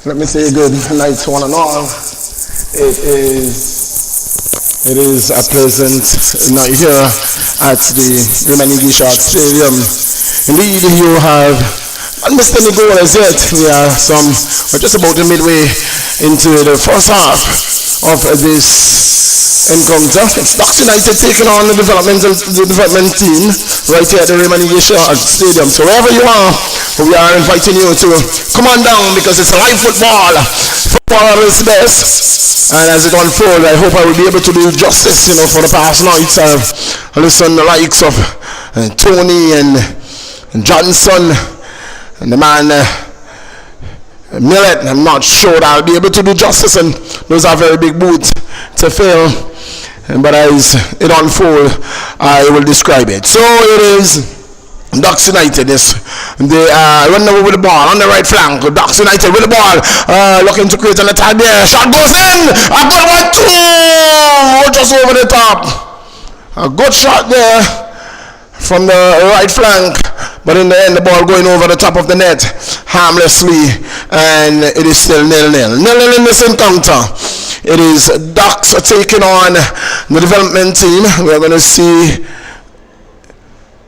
Let me say good night to one and all. It is a pleasant night here at the Remaining Short Stadium. Indeed, you have not missed any goals yet. We're just about midway into the first half of this encounter. It's Ducks United taking on the development team right here at the Remaining Short Stadium. So wherever you are, we are inviting you to come on down because it's live football. Football at its best. And as it unfolds, I hope I will be able to do justice, for the past nights. I've listened to the likes of Tony and Johnson and the man Millet. I'm not sure that I'll be able to do justice, and those are very big boots to fill. But as it unfolds, I will describe it. So it is Ducks United. They running over with the ball on the right flank. Ducks United with the ball, looking to create an attack there. Shot goes in. A good one too. Just over the top. A good shot there from the right flank. But in the end, the ball going over the top of the net harmlessly, and it is still 0-0. 0-0 in this encounter. It is Ducks taking on the development team. We're going to see.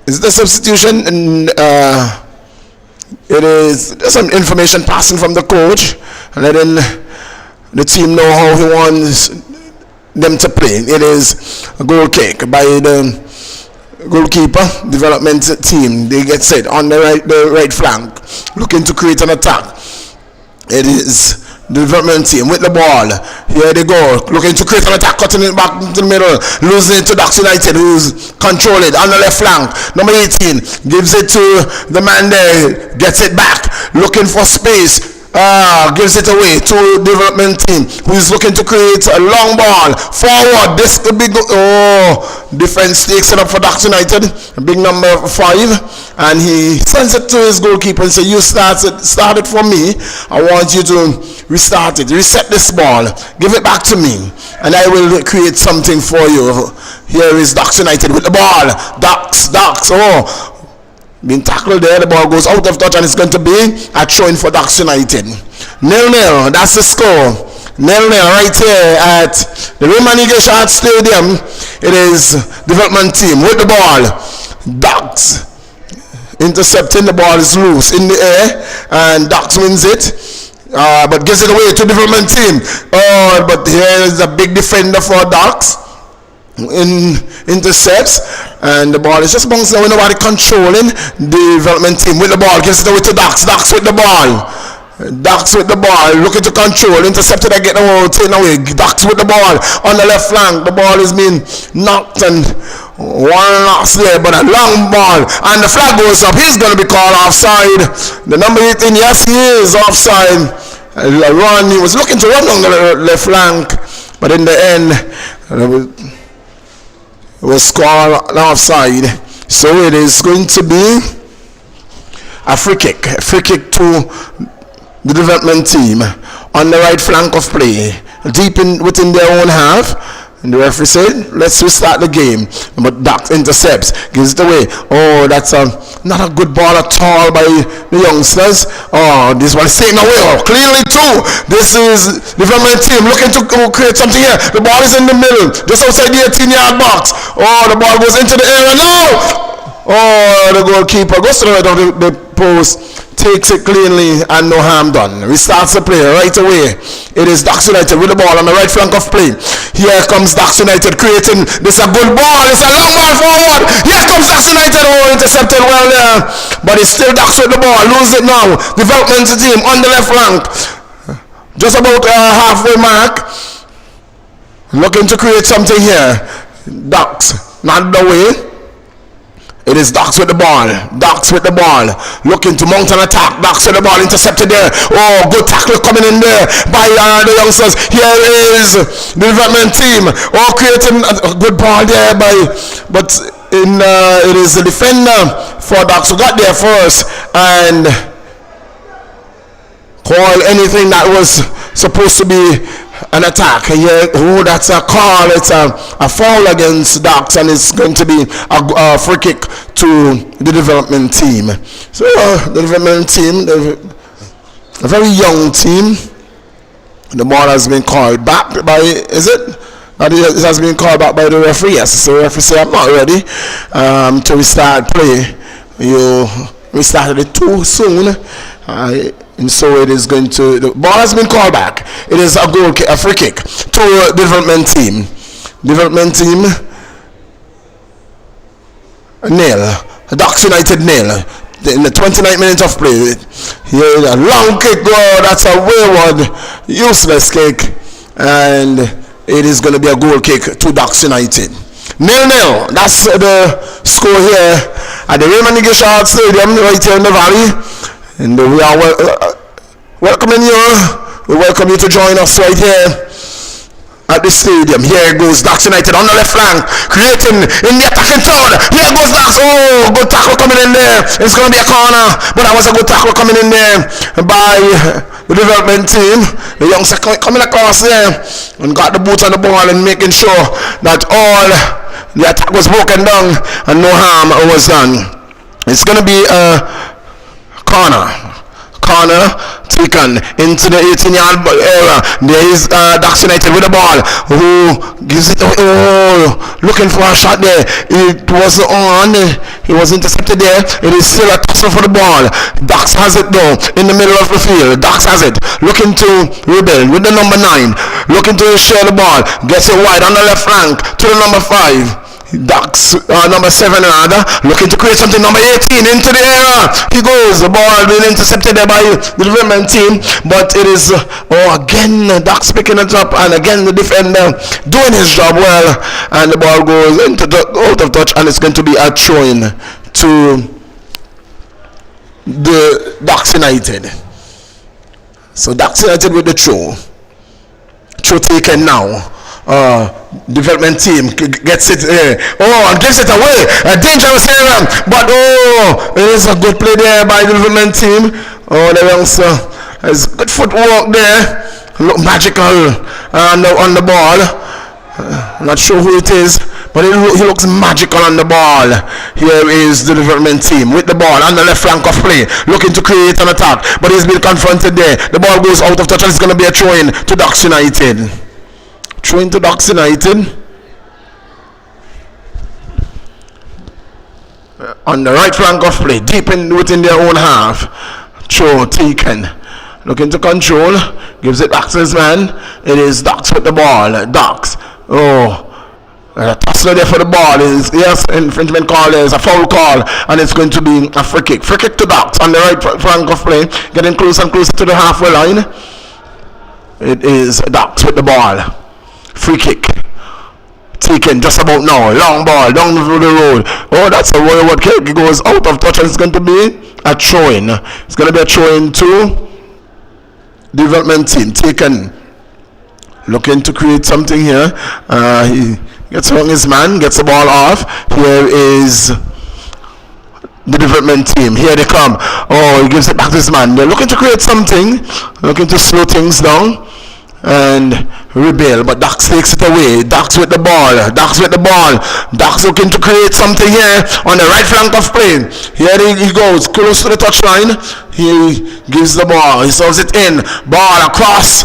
Is the substitution? It is some information passing from the coach, letting the team know how he wants them to play. It is a goal kick by the goalkeeper, development team. They get set on the right flank, looking to create an attack. It is the development team with the ball. Here they go, looking to create an attack, cutting it back into the middle, losing it to Ducks United, who's controlling it on the left flank. Number 18 gives it to the man there, gets it back, looking for space. Gives it away to development team, who is looking to create a long ball forward. This could be good. Defense takes it up for Ducks United, big number 5, and he sends it to his goalkeeper and says, you start it for me. I want you to restart it, reset this ball, give it back to me, and I will create something for you. Here is Ducks United with the ball. Ducks, being tackled there, the ball goes out of touch, and it's going to be a throw-in for Ducks United. 0-0, that's the score. 0-0 right here at the Remaining Short Stadium. It is development team with the ball. Ducks intercepting, the ball is loose in the air, and Ducks wins it. But gives it away to development team. But here is a big defender for Ducks. Intercepts, and the ball is just bouncing away. Nobody controlling. The development team with the ball, gives it away to Ducks. Ducks with the ball, looking to control. Intercepted again, taken away. Ducks with the ball on the left flank. The ball is being knocked, and one loss there, but a long ball, and the flag goes up. He's going to be called offside. The number 18, yes, he is offside. He was looking to run on the left flank, but in the end, was called offside. So it is going to be a free kick to the development team on the right flank of play, deep within their own half. And the referee said, let's restart the game. But Ducks intercepts, gives it away. That's not a good ball at all by the youngsters. This one is taken away. Clearly too. This is the development team looking to create something here. The ball is in the middle, just outside the 18-yard box. The ball goes into the air, and the goalkeeper goes to the right of the post, takes it cleanly, and no harm done. Restarts the play right away. It is Ducks United with the ball on the right flank of play. Here comes Ducks United creating. This is a good ball. It's a long ball forward. Here comes Ducks United. Intercepted well there, but it's still Ducks with the ball. Lose it now. Development team on the left flank, just about halfway mark, looking to create something here. Ducks not the way. It is Ducks with the ball. Looking to mount an attack. Ducks with the ball, intercepted there. Good tackle coming in there by the youngsters. Here is the development team. Creating a good ball there but it is the defender for Ducks who got there first and called anything that was supposed to be an attack. Here, that's a call. It's a foul against Ducks, and it's going to be a free kick to the development team. So the development team a very young team. The ball has been called back by, is it? It has been called back by the referee. Yes, so the referee say I'm not ready to restart play. You restarted it too soon, and so it is going to. The ball has been called back. It is a goal kick, a free kick to development team. Development team nil. Ducks United nil. In the 29th minute of play, here a long kick. Oh, that's a wayward, useless kick, and it is going to be a goal kick to Ducks United. 0-0. That's the score here at the Raymond Gishard Stadium right here in the Valley, and we are welcoming you. We welcome you to join us right here at the stadium. Here goes Ducks United on the left flank, creating in the attacking third. Here goes Ducks. Oh, good tackle coming in there. It's going to be a corner, but that was a good tackle coming in there by the development team. The youngster coming across there and got the boot on the ball and making sure that all the attack was broken down and no harm was done. It's going to be a corner taken into the 18-yard area. There is Ducks United with the ball, who gives it, looking for a shot there. It was on, he was intercepted there. It is still a tussle for the ball. Ducks has it though in the middle of the field. Ducks has it, looking to rebuild with the number 9, looking to share the ball, gets it wide on the left flank to the number 5. Ducks, number 7 rather, looking to create something. Number 18 into the area. He goes. The ball being intercepted there by the development team, but it is again Ducks picking it up, and again the defender doing his job well, and the ball goes out of touch, and it's going to be a throw-in to the Ducks United. So Ducks United with the throw taken now. Development team gets it and gives it away. A dangerous area, but it is a good play there by the development team. The youngster has good footwork there. Look magical on the ball. Not sure who it is, but he looks magical on the ball. Here is the development team with the ball on the left flank of play, looking to create an attack, but he's been confronted there. The ball goes out of touch, and it's going to be a throw-in to Ducks United. Throw-in to Ducks United. On the right flank of play, deep within their own half. Throw taken. Looking to control. Gives it back to his man. It is Ducks with the ball. Ducks. A tussle there for the ball. Yes, infringement call. There's a foul call, and it's going to be a free kick. Free kick to Ducks on the right flank of play. Getting closer and closer to the halfway line. It is Ducks with the ball. Free kick taken just about now. Long ball down through the road. That's a wayward kick. It goes out of touch, and it's going to be a throw-in. It's going to be a throw-in to development team. Taken, looking to create something here. He gets around his man, gets the ball off. Here is the development team. Here they come. He gives it back to his man. They're looking to create something, looking to slow things down and rebel, but Ducks takes it away. Ducks with the ball. Ducks looking to create something here on the right flank of play. Here he goes, close to the touchline. He gives the ball. He serves it in. Ball across,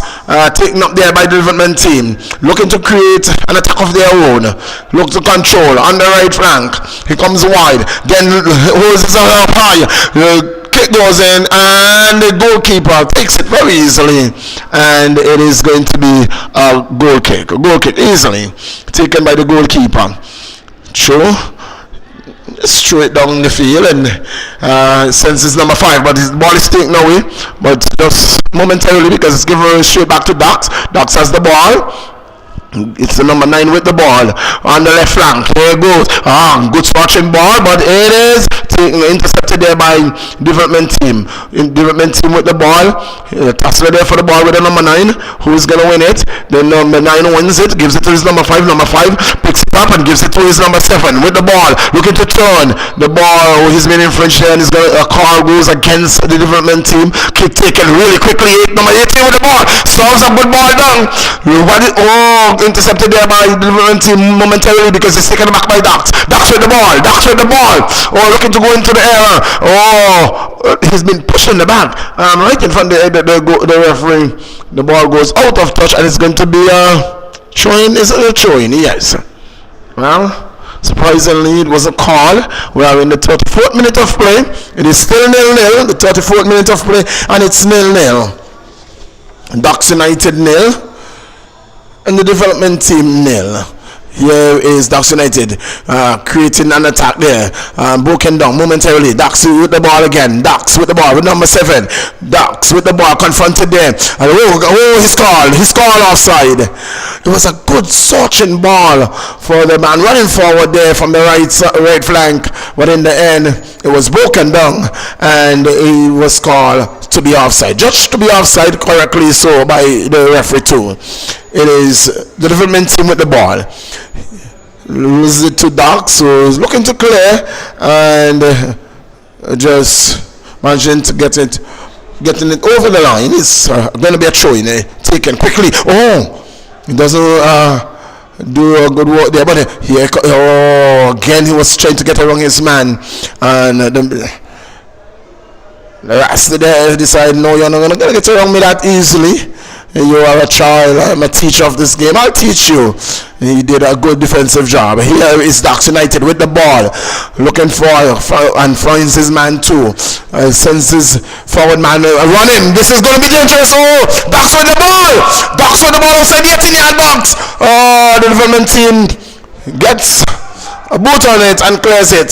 taken up there by the development team. Looking to create an attack of their own. Look to control on the right flank. He comes wide. Then holds it up high. Kick goes in, and the goalkeeper takes it very easily, and it is going to be a goal kick easily taken by the goalkeeper. Just throw it down the field, and since it's number 5, but his ball is taken away, but just momentarily, because it's given straight back to Ducks. Ducks has the ball. It's the number 9 with the ball on the left flank. Here it goes. Good swatching ball, but it is intercepted there by development team. Development team with the ball. Tussler there for the ball with the number 9. Who's gonna win it? The number 9 wins it, gives it to his number 5. Number 5 picks it up and gives it to his number 7 with the ball, looking to turn the ball. He's been infringed there, and a call goes against the development team. Kick taken really quickly. Number 18 with the ball. Solves a good ball down. intercepted there by the development team momentarily because it's taken back by Dax. Dax with the ball. Oh, looking to go into the air. Oh, he's been pushing the back. Right in front of the referee. The ball goes out of touch and it's going to be throwing. Is it a throwing? Yes. Well, surprisingly, it was a call. We are in the 34th minute of play. It is still 0-0. The 34th minute of play, and it's 0-0. Ducks United 0, and the development team 0. Here is Ducks United creating an attack there. Broken down momentarily. Ducks with the ball again. Ducks with the ball with number 7. Ducks with the ball confronted there. And he's called offside. It was a good searching ball for the man running forward there from the right flank. But in the end, it was broken down and he was called to be offside. Judged to be offside correctly so by the referee too. It is the development team with the ball. Lose it to Ducks, so he's looking to clear and just managing to getting it over the line. It's going to be a throw in taken quickly. Oh, he doesn't do a good work there, but again he was trying to get around his man, and the rest of there decide, no, you're not going to get around me that easily. You are a child. I'm a teacher of this game. I'll teach you. He did a good defensive job. Here is Ducks United with the ball, looking for and finds his man too. Sends his forward man running. This is going to be dangerous. Oh, Ducks with the ball. Ducks with the ball outside the 18-yard box. Oh, the development team gets a boot on it and clears it.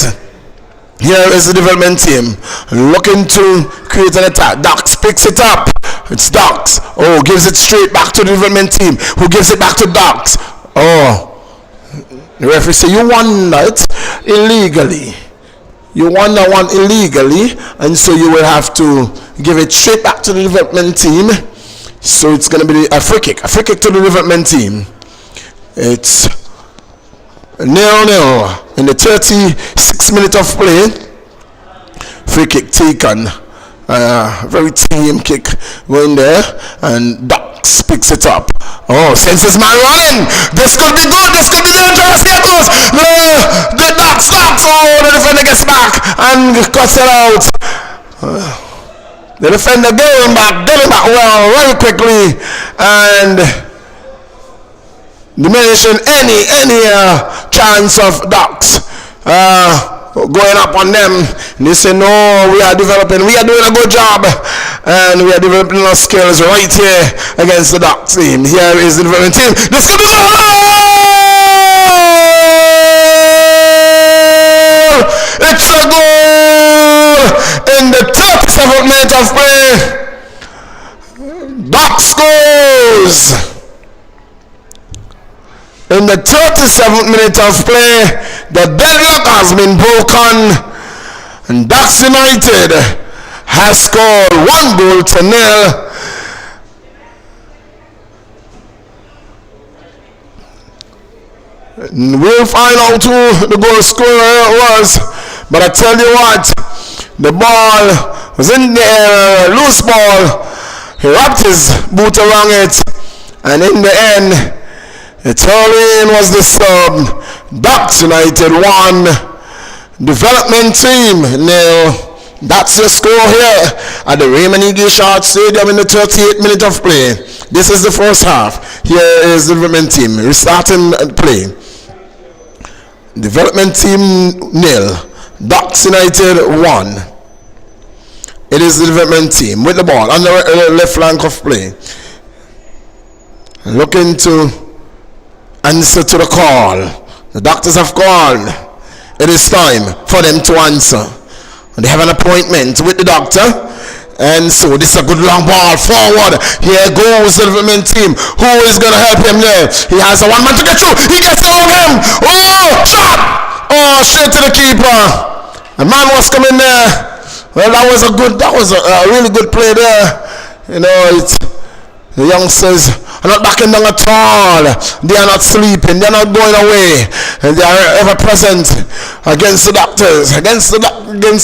Here is the development team looking to create an attack. Ducks picks it up. It's Ducks. Oh, gives it straight back to the development team, who gives it back to Ducks. Oh, the referee say you won that illegally. You won that one illegally, and so you will have to give it straight back to the development team. So it's going to be a free kick to the development team. It's 0-0 in the 36th minute of play. Free kick taken. Very team kick going there, and Ducks picks it up. Oh, sends his man running. This could be good. This could be dangerous. Here goes the Ducks. Oh, the defender gets back and cuts it out. The defender getting back well very quickly and diminishing any chance of Ducks going up on them. And they say, no, we are developing, we are doing a good job, and we are developing our skills right here against the Ducks team. Here is the development team. This could be goal! It's a goal in the 37th minute of play. Ducks scores in the 37th minute of play. The deadlock has been broken, and Ducks United has scored 1-0. We'll find out who the goal scorer was, but I tell you what, the ball was in the air, loose ball. He wrapped his boot around it, and in the end, the throw-in was disturbed. Ducks United 1, development team 0. That's your score here at the Raymond Eagle Short Stadium in the 38th minute of play. This is the first half. Here is the development team restarting play. Development team 0, Ducks United 1. It is the development team with the ball on the left flank of play, looking to answer to the call. The doctors have called. It is time for them to answer. They have an appointment with the doctor, and so this is a good long ball forward. Here goes the development team. Who is going to help him there? He has a one man to get through. He gets around him. Oh, shot! Oh, straight to the keeper. The man was coming there. Well, that was a really good play there. You know, the youngsters are not backing down at all. They are not sleeping. They are not going away. And they are ever present against the Doctors, against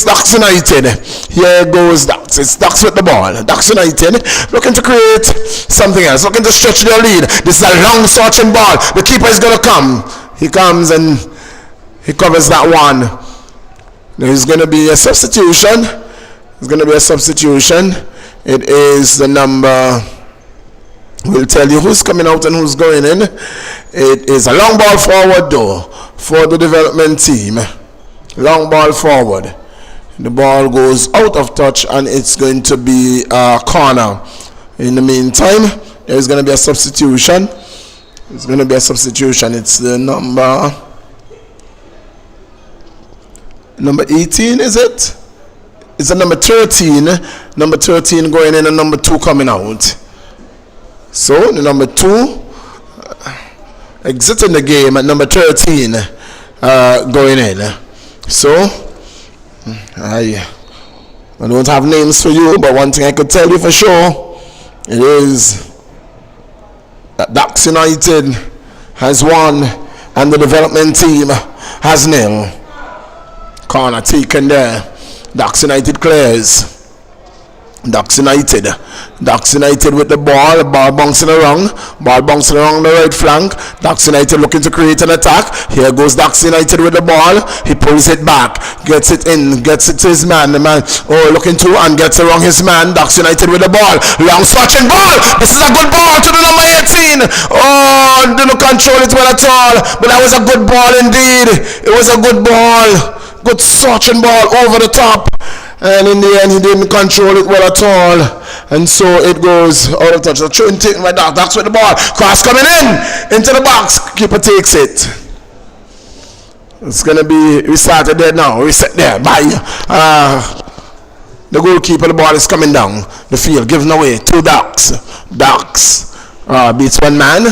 Ducks United. Here goes Ducks. It's Ducks with the ball. Ducks United looking to create something else, looking to stretch their lead. This is a long searching ball. The keeper is going to come. He comes and he covers that one. There's going to be a substitution. There's going to be a substitution. It is the number. We'll tell you who's coming out and who's going in. It is a long ball forward though for the development team. Long ball forward. The ball goes out of touch and it's going to be a corner. In the meantime, there's going to be a substitution. It's going to be a substitution. It's the number 18, is it? It's the number 13. Number 13 going in and number 2 coming out. So the number 2 exiting the game and number 13 going in. So I don't have names for you, but one thing I could tell you for sure, it is that Ducks United has won and the development team has nil. Corner taken there. Ducks United clears. Ducks United with the ball bouncing around the right flank. Ducks United looking to create an attack. Here goes Ducks United with the ball. He pulls it back, gets it in, gets it to his man. The man looking to and gets around his man. Ducks United with the ball, long swatching ball. This is a good ball to the number 18. Didn't control it well at all, but that was a good ball indeed. It was a good ball, good swatching ball over the top. And in the end, he didn't control it well at all. And so it goes out of touch. So trying taking my Ducks with the ball. Cross coming in into the box. Keeper takes it. It's going to be restarted there now. Reset there. Bye. The goalkeeper, the ball is coming down the field, giving away 2 Ducks. Ducks beats one man.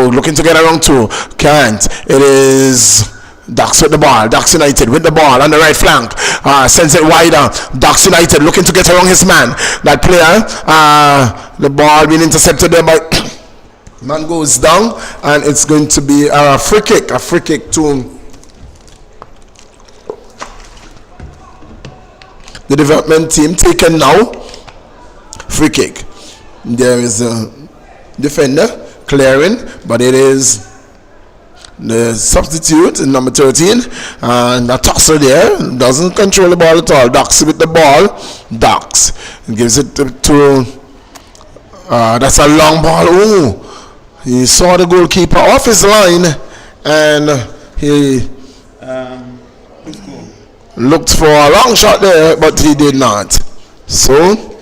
Looking to get around 2. Can't. It is Ducks with the ball. Ducks United with the ball on the right flank. Sends it wider. Ducks United looking to get around his man. That player, the ball being intercepted there by man goes down, and it's going to be a free kick. A free kick to the development team. Taken now. Free kick. There is a defender clearing, but it is the substitute, number 13, and the tosser there doesn't control the ball at all. Ducks with the ball. Ducks gives it to that's a long ball. He saw the goalkeeper off his line, and he looked for a long shot there, but he did not. So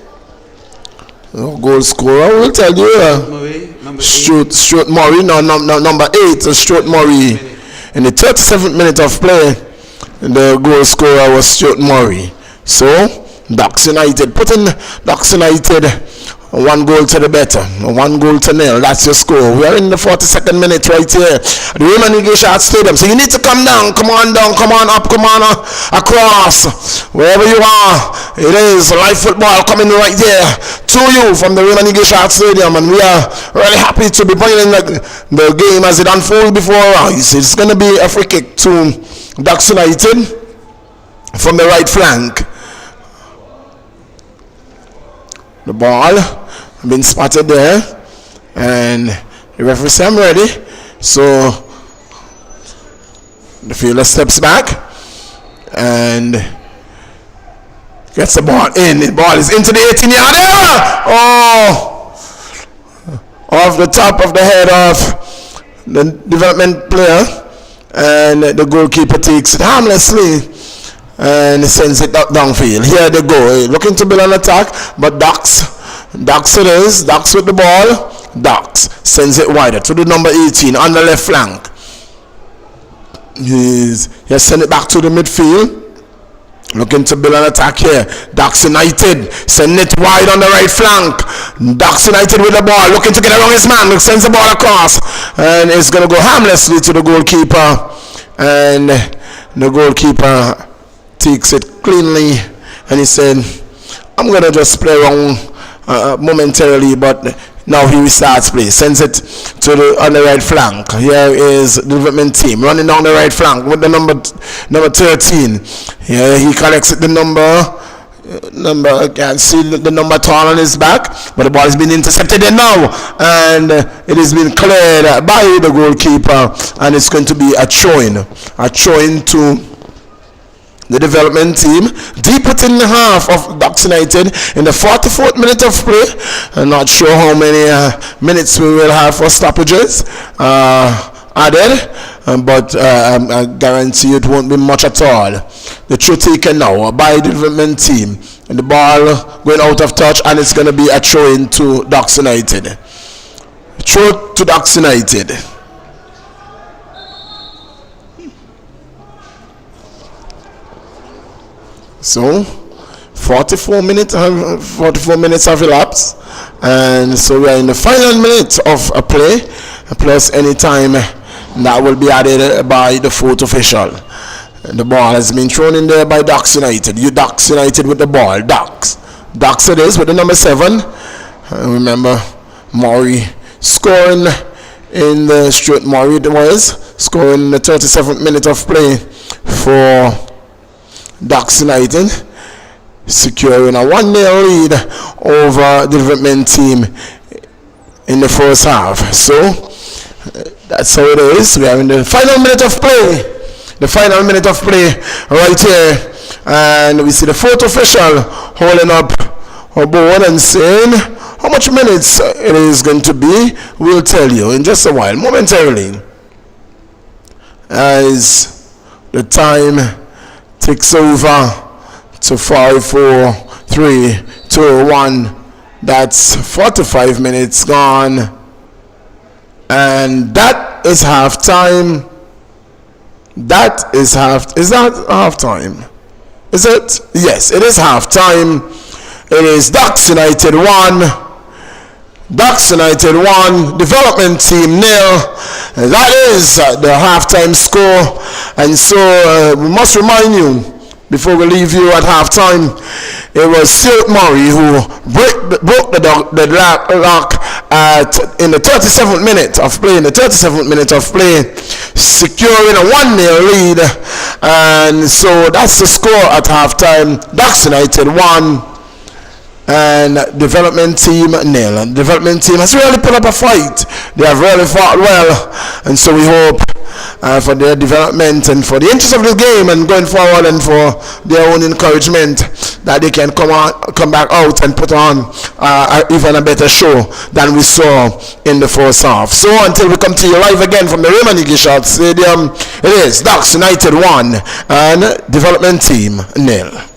goal scorer will tell you Stuart Murray, number 8, Stuart Murray. In the 37th minute of play, the goal scorer was Stuart Murray. So Ducks United putting Ducks United 1 goal to the better, 1 goal to 0. That's your score. We are in the 42nd minute right here at the Raymond Igeshart Stadium. So you need to come down, come on up, come on across. Wherever you are, it is live football coming right here to you from the Raymond Igeshart Stadium, and we are really happy to be bringing the game as it unfolds before our eyes. It's going to be a free kick to Ducks United from the right flank. The ball been spotted there, and the referee says I'm ready. So the fielder steps back and gets the ball in. The ball is into the 18-yard area. Off the top of the head of the development player, and the goalkeeper takes it harmlessly and sends it downfield. Here they go, looking to build an attack, but Ducks it is. Ducks with the ball. Ducks sends it wider to the number 18 on the left flank. He has sent it back to the midfield, looking to build an attack here. Ducks United send it wide on the right flank. Ducks United with the ball, looking to get around his man. Sends the ball across, and it's going to go harmlessly to the goalkeeper, and the goalkeeper takes it cleanly, and he said, I'm going to just play around momentarily, but Now he restarts play, sends it to on the right flank. Here is the development team running down the right flank with the number 13. Here he collects the number. I can't see the number torn on his back, but the ball has been intercepted there now, and it has been cleared by the goalkeeper, and it's going to be a throw-in to the development team, deep within the half of Ducks United in the 44th minute of play. I'm not sure how many minutes we will have for stoppages added, but I guarantee it won't be much at all. The throw taken now by the development team, and the ball going out of touch, and it's going to be a throw-in to Ducks United. Throw to Ducks United. So 44 minutes have elapsed, and so we are in the final minute of a play, plus any time that will be added by the fourth official. And the ball has been thrown in there by Ducks United. Ducks United with the ball. Ducks it is with the number 7. Remember Maury scoring in the Stuart Maury was scoring in the 37th minute of play for Ducks United, securing a 1-0 lead over the development team in the first half. So that's how it is. We are in the final minute of play. Right here, and we see the fourth official holding up a board and saying how much minutes it is going to be. We'll tell you in just a while, momentarily, as the time ticks over to 5, 4, 3, 2, 1. That's 45 minutes gone, and that is half time. Is that half time? Is it? Yes, it is half time. It is Ducks United 1, development team 0. That is the halftime score, and so we must remind you before we leave you at halftime, it was Stuart Murray who broke the lock in the 37th minute of play, securing a 1-0 lead, and so that's the score at halftime. Ducks United 1 and development team 0. Development team has really put up a fight. They have really fought well, and so we hope for their development and for the interest of the game and going forward, and for their own encouragement, that they can come back out and put on even a better show than we saw in the first half. So until we come to you live again from the Raymond Igishot Stadium, it is Ducks United 1 and development team 0.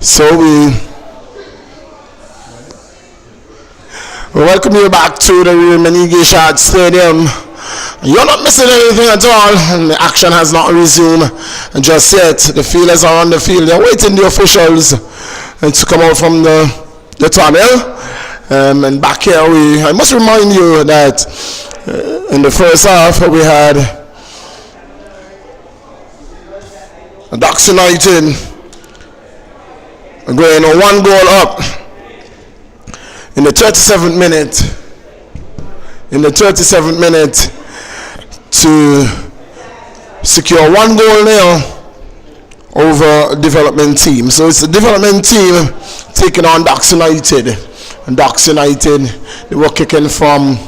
So we welcome you back to the Menigeshad Stadium. You're not missing anything at all, and the action has not resumed just yet. The fielders are on the field. They're waiting the officials to come out from the tunnel. And back here, I must remind you that in the first half we had Ducks United going 1 goal up in the 37th minute. In the 37th minute to secure 1 goal now over development team. So it's the development team taking on Ducks United. And Ducks United, they were kicking from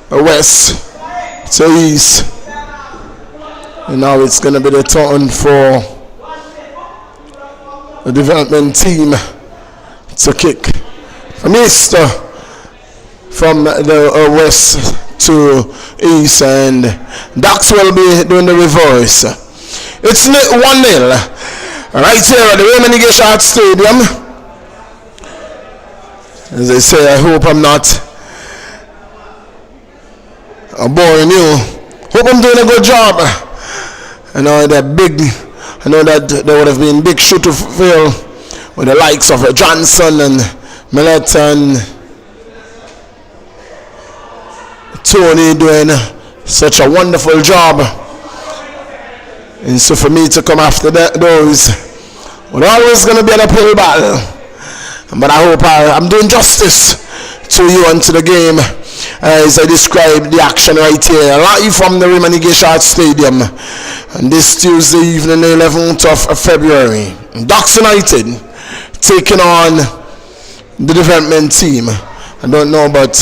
west to east. And now it's going to be the turn for the development team to kick from east, from the west to east, and Ducks will be doing the reverse. It's 1-0 right here at the Menigeshad Stadium. As I say, I hope I'm not boring you. Hope I'm doing a good job. I know that there would have been big shoe to fill with the likes of Johnson and Millet and Tony doing such a wonderful job. And so for me to come after those, we're always going to be an uphill battle. But I hope I'm doing justice to you and to the game as I describe the action right here, live from the Menigeshad Stadium. And this Tuesday evening, the 11th of February, Ducks United taking on the development team. I don't know, but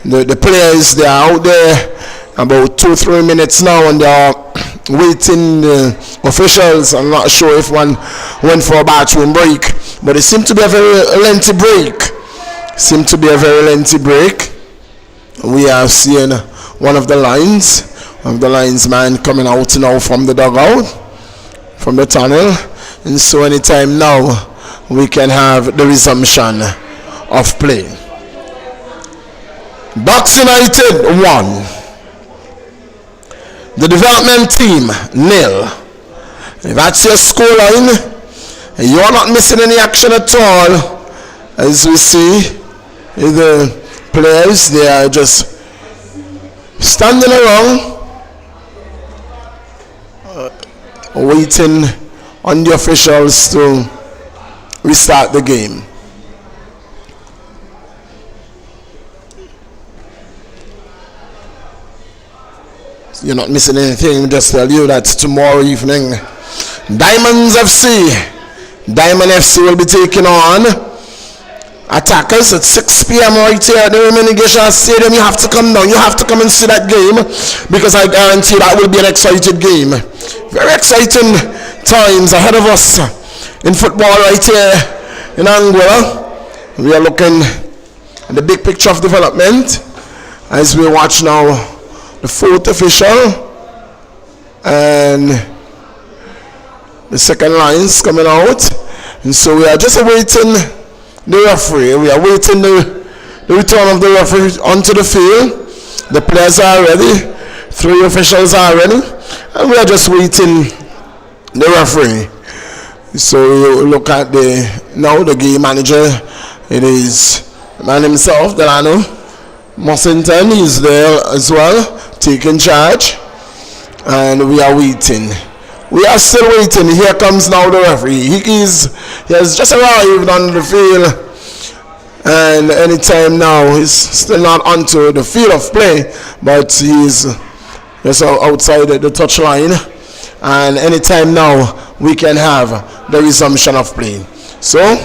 the players, they are out there about 2-3 minutes now, and they are waiting the officials. I'm not sure if one went for a bathroom break, but it seemed to be a very lengthy break. We are seeing one of the linesmen coming out now from the dugout, from the tunnel, and so anytime now we can have the resumption of play. Ducks United 1, the development team 0. If that's your scoreline, you're not missing any action at all. As we see, the players, they are just standing around waiting on the officials to restart the game. You're not missing anything. Just tell you that tomorrow evening, Diamond FC will be taking on Attackers at 6 p.m. right here at the Menigeshad Stadium. You have to come down. You have to come and see that game, because I guarantee that will be an exciting game. Very exciting times ahead of us in football right here in Anguilla. We are looking at the big picture of development as we watch now the 4th official and the second lines coming out. And so we are just awaiting the referee. We are waiting the return of the referee onto the field. The players are ready. 3 officials are ready. And we are just waiting the referee. So we look at the game manager. It is the man himself, Delano Mossington. He's there as well, taking charge. And we are waiting. We are still waiting. Here comes now the referee. He has just arrived on the field, and anytime now he's still not onto the field of play, but he's just outside the touch line, and anytime now we can have the resumption of play. So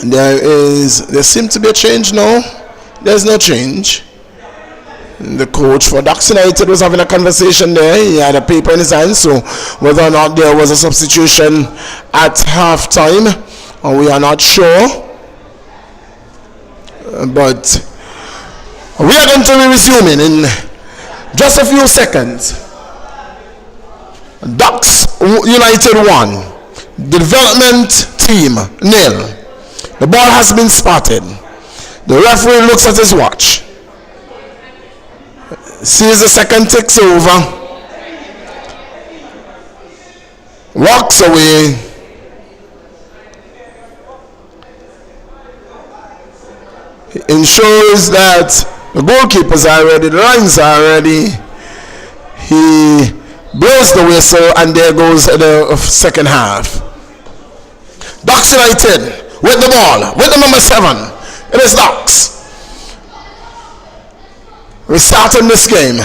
there seems to be a change now. There's no change. The coach for Ducks United was having a conversation there. He had a paper in his hand, so whether or not there was a substitution at halftime, we are not sure. But we are going to be resuming in Just a few seconds. Ducks United 1. The development team 0. The ball has been spotted. The referee looks at his watch. Sees the second ticks over. Walks away. He ensures that the goalkeepers are ready, the lines are ready. He blows the whistle, and there goes the second half. Ducks United with the ball, with the number 7. It is Ducks. We're starting this game.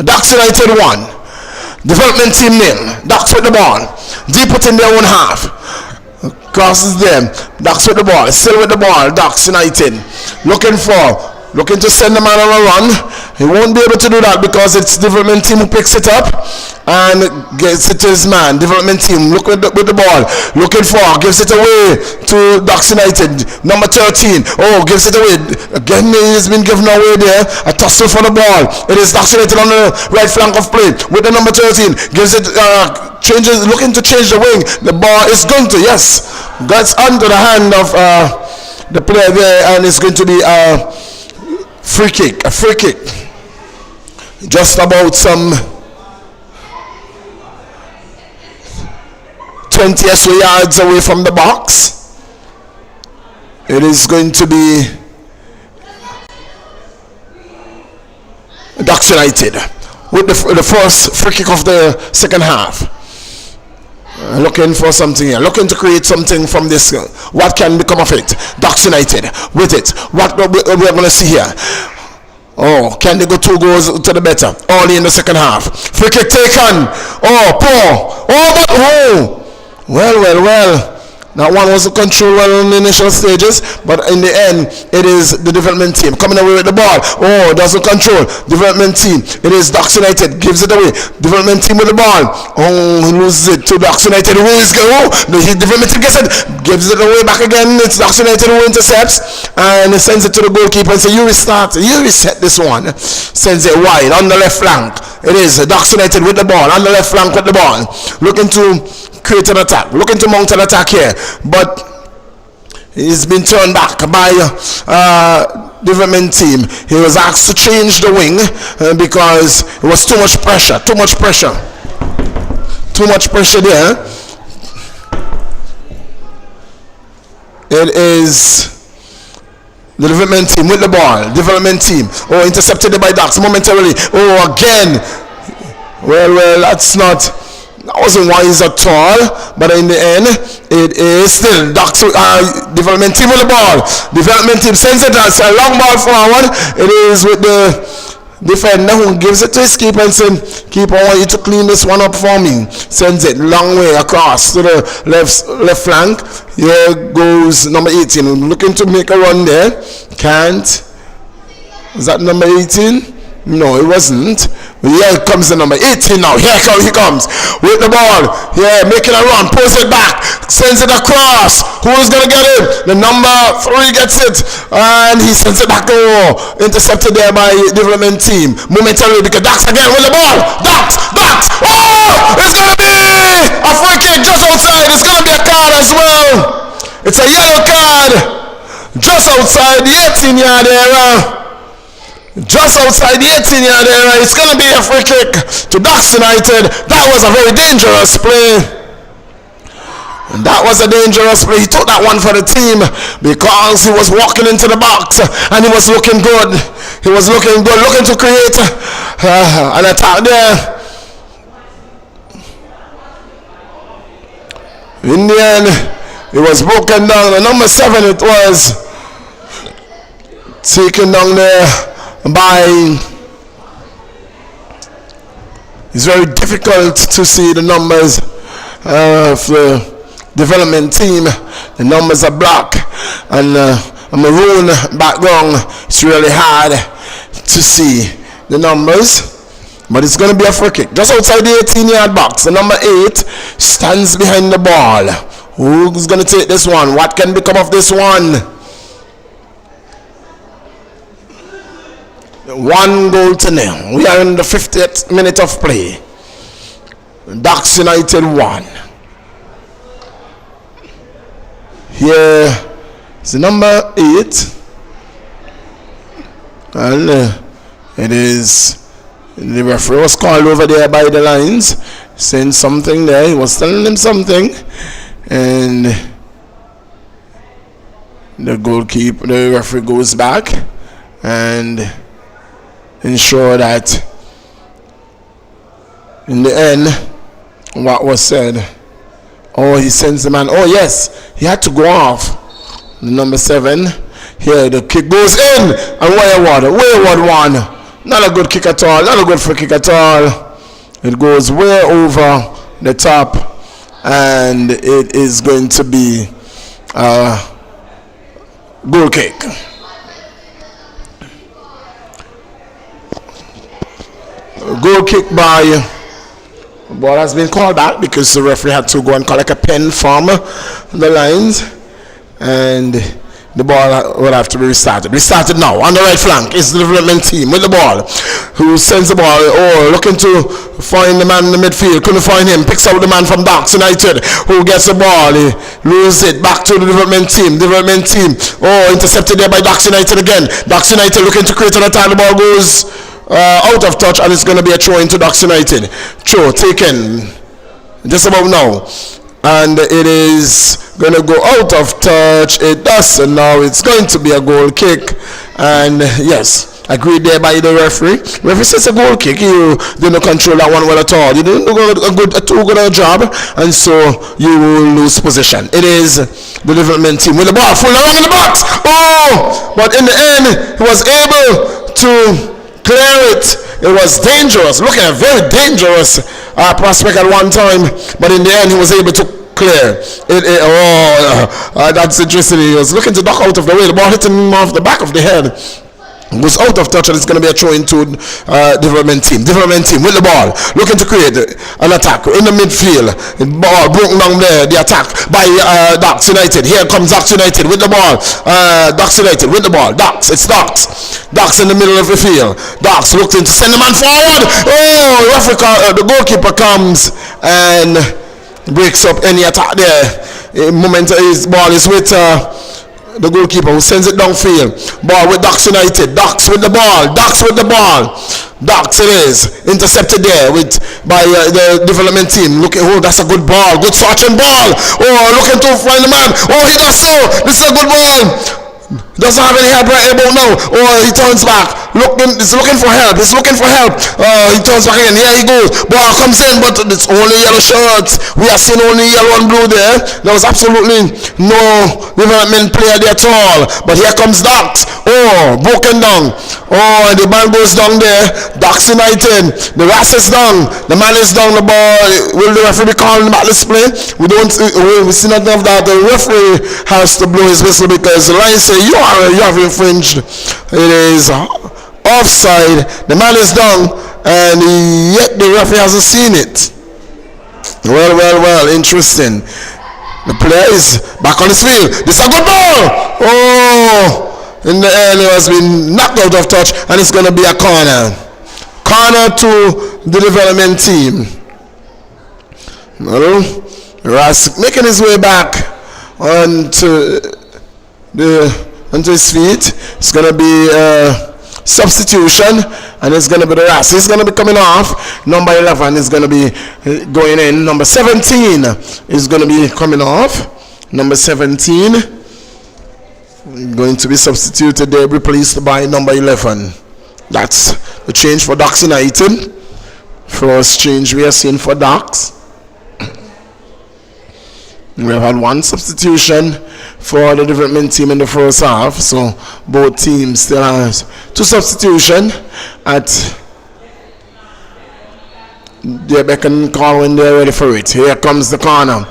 Ducks United 1. Development team 0. Ducks with the ball. Deep it in their own half. Crosses them. Ducks with the ball. Still with the ball. Ducks United. Looking to send the man on a run. He won't be able to do that because it's development team who picks it up and gets it to his man. Development team look with the ball. Gives it away to Ducks United. Number 13. Gives it away. Again, he's been given away there. A tussle for the ball. It is Ducks United on the right flank of play with the number 13. Gives it, looking to change the wing. The ball is going to, gets under the hand of the player there, and it's going to be a free kick. Just about some 20 or so yards away from the box. It is going to be Ducks United with the first free kick of the second half. Looking for something here, looking to create something from this. What can become of it? Ducks United with it. What we're going to see here? Can they go 2 goals to the better? Only in the second half. Free kick taken. Well. That one wasn't controlled well in the initial stages, but in the end, it is the development team coming away with the ball. Doesn't control. Development team. It is Ducks United. Gives it away. Development team with the ball. Loses it to Ducks United. The development team gets it. Gives it away back again. It's Ducks United who intercepts and sends it to the goalkeeper and says, you reset this one. Sends it wide on the left flank. It is Ducks United with the ball on the left flank with the ball. Looking to create an attack, looking to mount an attack here, but he's been turned back by development team. He was asked to change the wing because it was too much pressure there. It is the development team with the ball. Development team intercepted by Ducks momentarily. Again. Well, that wasn't wise at all, but in the end, it is still Ducks development team with the ball. Development team sends it as a long ball forward. It is with the defender who gives it to his keeper and says, keeper, I want you to clean this one up for me. Sends it long way across to the left flank. Here goes number 18, looking to make a run there. Can't. Is that number 18? No, it wasn't. Here comes the number 18 now. Here he comes with the ball. Making a run. Pulls it back. Sends it across. Who's going to get it? The number 3 gets it. And he sends it back. Intercepted there by development team. Momentarily because Ducks again with the ball. Ducks. It's going to be a free kick just outside. It's going to be a card as well. It's a yellow card just outside the 18-yard area. Just outside the 18-yard area. It's going to be a free kick to Ducks United. That was a very dangerous play. He took that one for the team because he was walking into the box and he was looking good. Looking to create an attack there. In the end, it was broken down. The number 7, it was taken down there by. It's very difficult to see the numbers of the development team. The numbers are black and a maroon background. It's really hard to see the numbers, but it's going to be a free kick just outside the 18-yard box. The number 8 stands behind the ball. Who's going to take this one? What can become of this one? 1-0. We are in the 50th minute of play. Docks United 1. Here is the number 8. And it is, the referee was called over there by the lines, saying something there. He was telling them something. And the referee goes back and ensure that in the end what was said. Oh, he sends the man. Oh yes, he had to go off. The number 7. Here the kick goes in, and wayward one. Not a good kick at all, not a good free kick at all. It goes way over the top, and it is going to be a goal kick. Goal kick by, the ball has been called back because the referee had to go and collect a pen from the lines, and the ball will have to be restarted. Restarted now. On the right flank is the development team with the ball, who sends the ball, looking to find the man in the midfield. Couldn't find him. Picks out the man from Docks United, who gets the ball. He loses it back to the development team. Intercepted there by Docks United again. Docks United looking to create an attack. The ball goes out of touch, and it's going to be a throw into Docks United. Throw taken just about now, and it is going to go out of touch. It does, and now it's going to be a goal kick. And yes, agreed there by the referee. Referee says a goal kick. You didn't control that one well at all. You didn't do too good a job, and so you will lose possession. It is the development team with the ball full along in the box. But in the end, he was able to clear it. It was dangerous. Looking at a very dangerous prospect at one time, but in the end he was able to clear it. That's interesting. He was looking to duck out of the way. The ball hit him off the back of the head. Was out of touch, and it's going to be a throw into development team with the ball, looking to create an attack in the midfield. The ball broken down there. The attack by Docks United. Here comes Docks United with the ball. Docks United with the ball. Docks in the middle of the field. Docks looking to send the man forward. The goalkeeper comes and breaks up any attack there. His ball is with the goalkeeper, who sends it downfield. Ball with Docks United. Docks with the ball. Docks it is. Intercepted there by the development team. That's a good ball. Good searching ball. Looking to find the man. He does so. This is a good ball. Doesn't have any help right about now. He turns back. He's looking for help. He turns back again. Here he goes. Ball comes in, but it's only yellow shirts. We are seeing only yellow and blue there. There was absolutely no development player there at all. But here comes Docks. Broken down. The man goes down there. Docks United. The Ras is down. The man is down. The ball. Will the referee be calling back this play? We see nothing of that. The referee has to blow his whistle because the line says you have infringed. It is offside. The man is down, and yet the referee hasn't seen it. Well, interesting. The player is back on his field. This is a good ball. In the end, it has been knocked out of touch, and it's going to be a corner to the development team. Ras making his way back onto his feet. It's going to be a substitution, and it's going to be the Ras. He's going to be coming off. Number 11 is going to be going in. Number 17 is going to be coming off. Number 17 going to be substituted there, replaced by number 11. That's the change for Docks United. First change we are seeing for Docks. We have had one substitution for the development team in the first half, so both teams still have two substitutions at their beck and call when they're ready for it. Here comes the corner.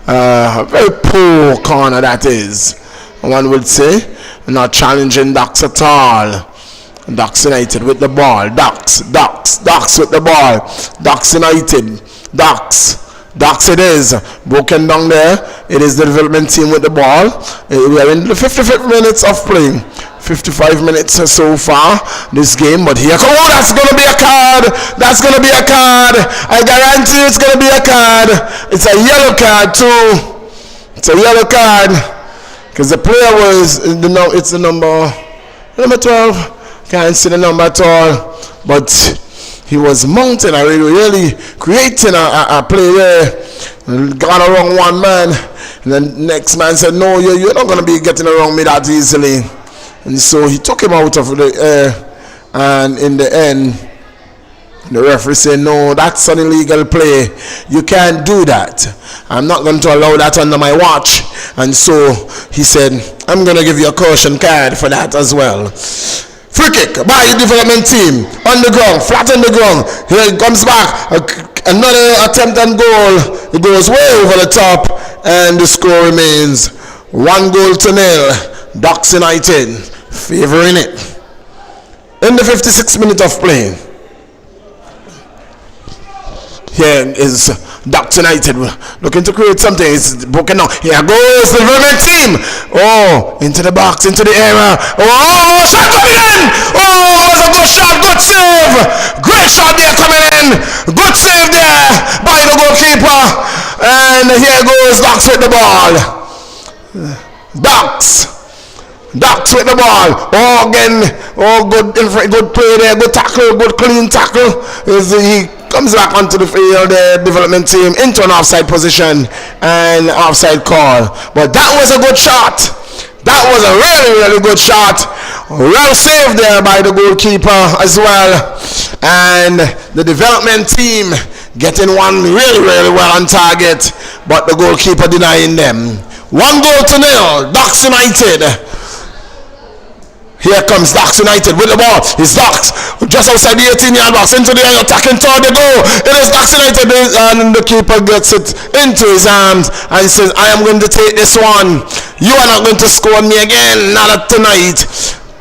A very poor corner, that is, one would say. Not challenging Docks at all. Docks United with the ball. Docks with the ball. Docks United. Docks it is. Broken down there. It is the development team with the ball. We are in the 55th minutes of play. 55 minutes so far this game, but here, oh, that's gonna be a card. That's gonna be a card. I guarantee you it's gonna be a card. It's a yellow card too. It's a yellow card because the player was it's the number 12. Can't see the number at all, but he was mounting and really creating a play there. Got around one man, and then next man said, "No, you're not gonna be getting around me that easily." And so he took him out of the air, and in the end, the referee said, "No, that's an illegal play. You can't do that. I'm not going to allow that under my watch." And so he said, "I'm going to give you a caution card for that as well." Free kick by the development team on the ground, flat on the ground. Here it comes back. Another attempt on goal. It goes way over the top, and the score remains 1-0. Ducks United favoring it. In the 56th minute of play, here is Ducks United looking to create something. It's broken now. Here goes the development team. Oh, into the box, into the area. Oh, shot coming in. Oh, it was a good shot, good save. Great shot there coming in. Good save there by the goalkeeper. And here goes Ducks with the ball. Ducks with the ball. Oh, again. Oh, good play there. Good tackle. Good clean tackle. He comes back onto the field. The development team into an offside position and offside call. But that was a good shot. That was a really good shot. Well saved there by the goalkeeper as well. And the development team getting one really well on target, but the goalkeeper denying them. 1-0. Ducks United. Here comes Ducks United with the ball. It's Ducks just outside the 18-yard box into the area, attacking toward the goal. It is Ducks United, and the keeper gets it into his arms and says, "I am going to take this one. You are not going to score me again. Not tonight."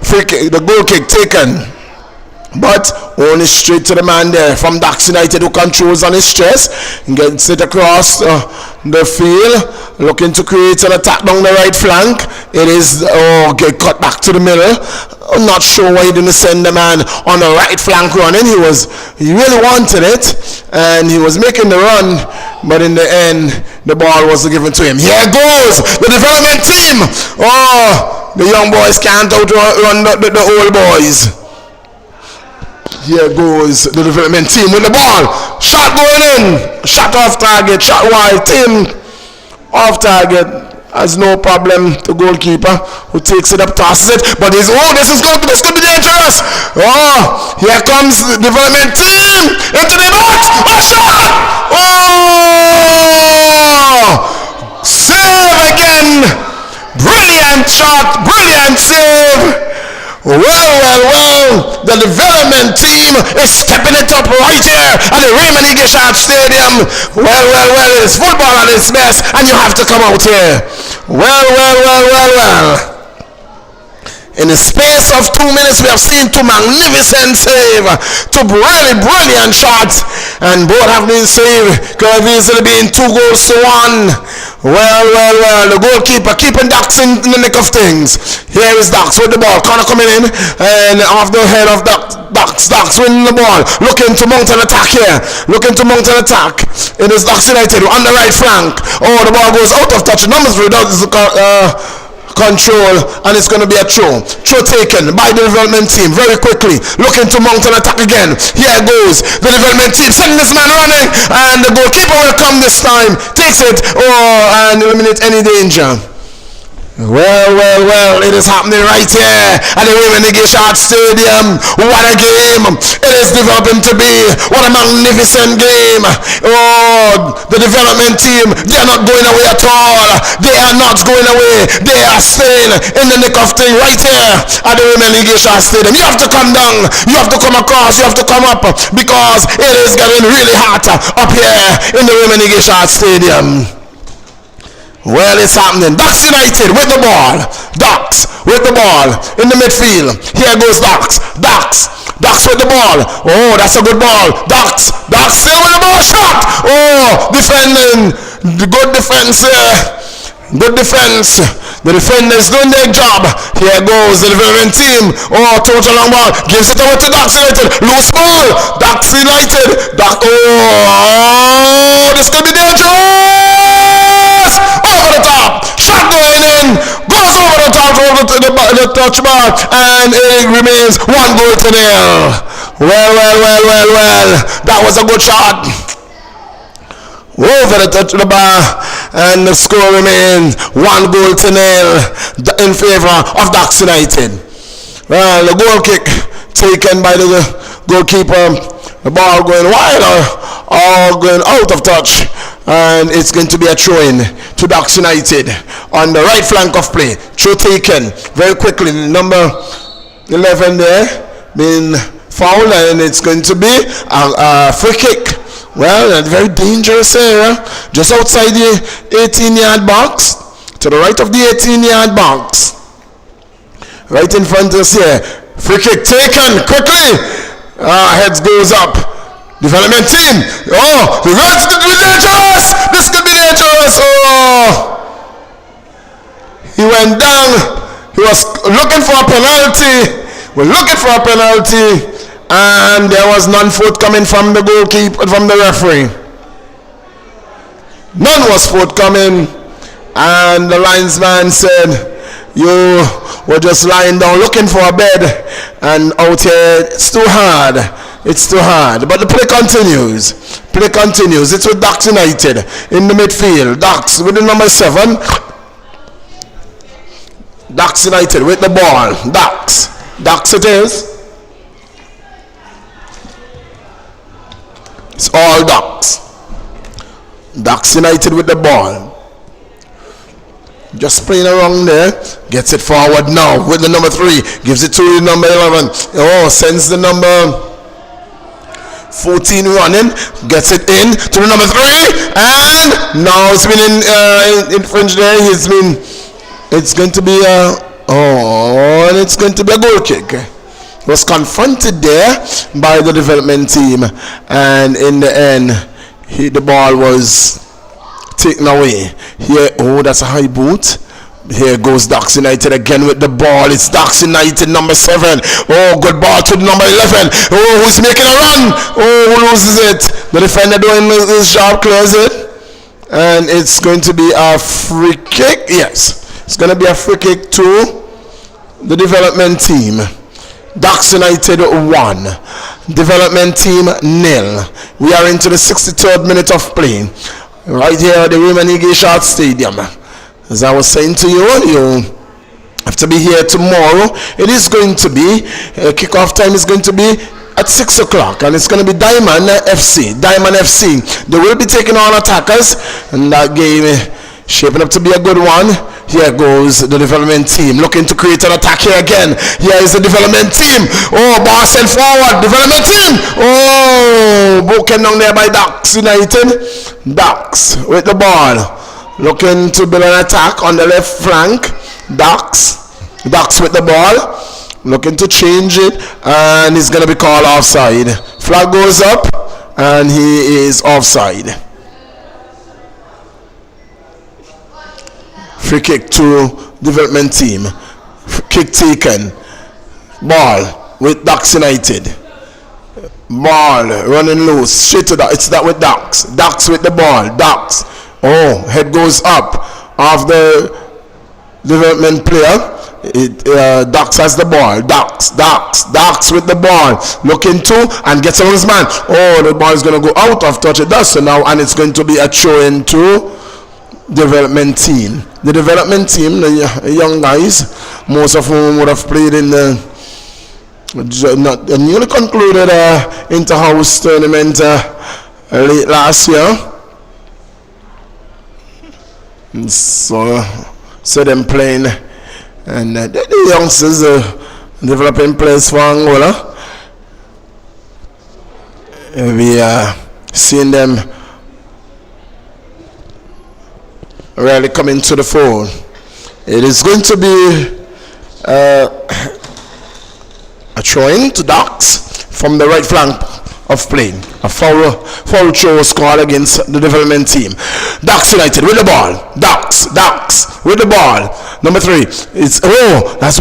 Free kick, the goal kick taken, but only straight to the man there from Ducks United, who controls on his stress and gets it across the field, looking to create an attack down the right flank. It is get cut back to the middle. I'm not sure why he didn't send the man on the right flank running. He really wanted it, and he was making the run, but in the end the ball was given to him. Here goes the development team. Oh, the young boys can't outrun the old boys. Here goes the development team with the ball. Shot going in. Shot off target. Shot wide. Team off target. Has no problem. The goalkeeper who takes it up, tosses it. But this could be dangerous. Oh, here comes the development team. Into the box. Oh, shot. Oh, save again. Brilliant shot. Brilliant save. Well, the development team is stepping it up right here at the Raymond Igeshart Stadium. Well, it's football at its best, and you have to come out here. Well. In the space of 2 minutes, we have seen two magnificent saves, two really brilliant shots, and both have been saved. Could have easily been 2-1. Well, the goalkeeper keeping Ducks in the nick of things. Here is Ducks with the ball, corner coming in, and off the head of Ducks winning the ball, looking to mount an attack here, It is Ducks United on the right flank. Oh, the ball goes out of touch. Numbers does control, and it's going to be a throw taken by the development team very quickly, looking to mount an attack again. Here goes the development team, sending this man running, and the goalkeeper will come this time, takes it and eliminate any danger. Well, it is happening right here at the Raymond Igeshart Stadium. What a game it is developing to be. What a magnificent game. Oh, the development team, they are not going away at all. They are not going away. They are staying in the nick of things right here at the Raymond Igeshart Stadium. You have to come down, you have to come across, you have to come up, because it is getting really hot up here in the Raymond Igeshart Stadium. Well, it's happening. Ducks United with the ball. Ducks with the ball in the midfield. Here goes Ducks with the ball. Oh, that's a good ball. Ducks still with the ball. Shot. Oh, defending. Good defense here. Good defense. The defenders doing their job. Here goes the development team. Oh, total long ball. Gives it over to Ducks United. Loose ball. Ducks United. Oh, this could be dangerous. Over the top. Shot going in. Goes over the top over to the touch bar. And it remains 1-0. Well. That was a good shot. Over the touch of the bar, and the score remains 1-0 in favor of Ducks United. Well, the goal kick taken by the goalkeeper, the ball going wide or going out of touch, and it's going to be a throw-in to Ducks United on the right flank of play. Throw taken very quickly. Number 11 there being fouled, and it's going to be a free kick. Well, a very dangerous area, just outside the 18-yard box, to the right of the 18-yard box. Right in front of us here. Free kick taken, quickly. Heads goes up. Development team. Oh, this could be dangerous. This could be dangerous. Oh. He went down. He was looking for a penalty. We're looking for a penalty. And there was none forthcoming from the goalkeeper, from the referee. None was forthcoming, and the linesman said, "You were just lying down looking for a bed, and out here it's too hard. It's too hard." But the play continues. It's with Ducks United in the midfield. Ducks with the number 7. Ducks United with the ball. Ducks it is. It's all Ducks. Ducks United with the ball. Just playing around there. Gets it forward now with the number 3. Gives it to the number 11. Oh, sends the number 14 running. Gets it in to the number 3. And now it's been infringed there. It's going to be a goal kick. Was confronted there by the development team, and in the end the ball was taken away. Here, oh, that's a high boot. Here goes Ducks United again with the ball. It's Ducks United number 7. Oh, good ball to number 11. Oh, who's making a run? Oh, who loses it? The defender doing his job, clears it, and it's going to be a free kick. Yes, it's going to be a free kick to the development team. Ducks United 1, development team 0. We are into the 63rd minute of play right here at the Raymond Short Stadium. As I was saying to you, you have to be here tomorrow. It is going to be kickoff time is going to be at 6 o'clock, and it's going to be Diamond FC. They will be taking on attackers, and that game shaping up to be a good one. Here goes the development team looking to create an attack here again. Here is the development team. Oh, ball sent forward. Development team. Oh, broken down there by Ducks United. Ducks with the ball. Looking to build an attack on the left flank. Ducks with the ball. Looking to change it. And he's going to be called offside. Flag goes up. And he is offside. Free kick to development team. Kick taken. Ball with Ducks United. Ball running loose. Straight to that. It's that with Ducks. Ducks with the ball. Ducks. Oh, head goes up of the development player. Ducks has the ball. Ducks with the ball. Looking to and gets on his man. Oh, the ball is going to go out of touch. It does so now, and it's going to be a throw into development team. The development team, the young guys, most of whom would have played in the newly concluded inter-house tournament late last year. So them playing, and the youngsters developing players for Angola. We are seeing them really coming to the fore. It is going to be a throwing to Ducks from the right flank of play. A foul throw scored against the development team. Ducks United with the ball. Ducks with the ball. Number 3. That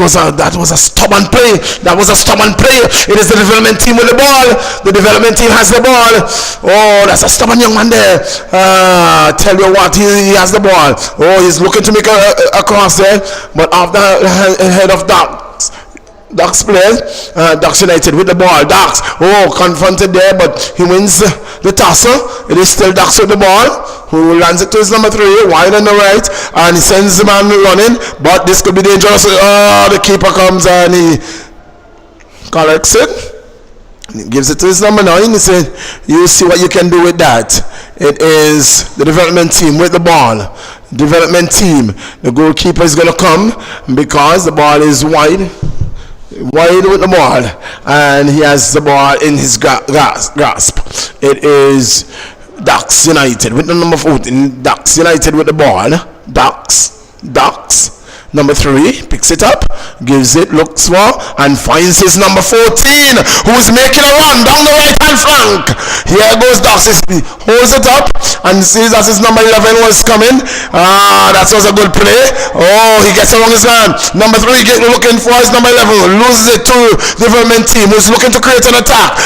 was a stubborn play. That was a stubborn play. It is the development team with the ball. The development team has the ball. Oh, that's a stubborn young man there. Tell you what, he has the ball. Oh, he's looking to make a cross there, but off the head of Ducks plays. Ducks United with the ball. Ducks, confronted there, but he wins the tussle. It is still Ducks with the ball, who lands it to his number 3, wide on the right, and he sends the man running, but this could be dangerous. The keeper comes and he collects it. He gives it to his number 9. He said, you see what you can do with that. It is the development team with the ball. Development team. The goalkeeper is going to come because the ball is wide with the ball, and he has the ball in his grasp. It is Ducks United with the number 14. Ducks United with the ball. Ducks. Number 3 picks it up, gives it, looks for, and finds his number 14, who is making a run down the right hand flank. Here goes Ducks. He holds it up and sees that his number 11 was coming. That was a good play. He gets around his man. Number 3 looking for his number 11, loses it to development team, who's looking to create an attack.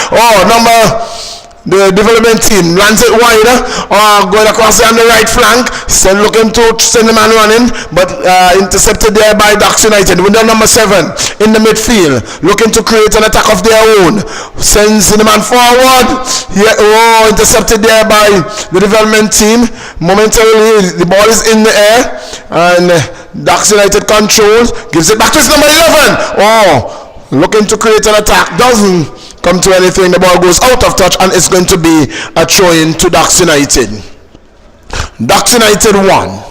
The development team lands it wider, going across on the right flank, looking to send the man running, but intercepted there by Ducks United with the number 7 in the midfield, looking to create an attack of their own. Sends the man forward. Intercepted there by the development team. Momentarily, the ball is in the air, and Ducks United controls, gives it back to his number 11. Looking to create an attack, doesn't come to anything. The ball goes out of touch, and it's going to be a throw-in to Ducks United. Ducks United 1.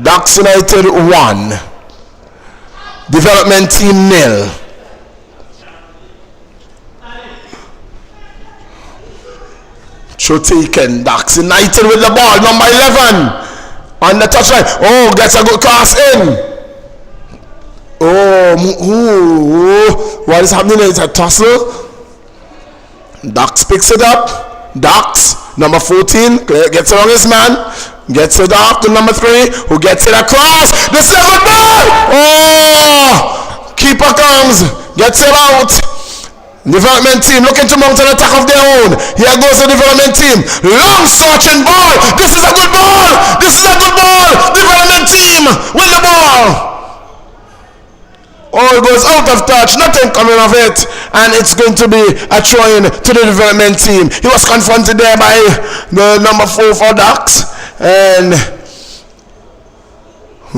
Ducks United 1. Development team 0. Throw taken. Ducks United with the ball. Number 11 on the touchline. Gets a good cross in. What is happening? It's a tussle. Ducks picks it up. Ducks, number 14, gets around his man, gets it off to number 3, who gets it across. The 7th ball. Keeper comes, gets it out. Development team looking to mount an attack of their own. Here goes the development team. Long searching ball. This is a good ball. Development team win the ball. It goes out of touch, nothing coming of it, and it's going to be a throw-in to the development team. He was confronted there by the number 4 for Ducks, and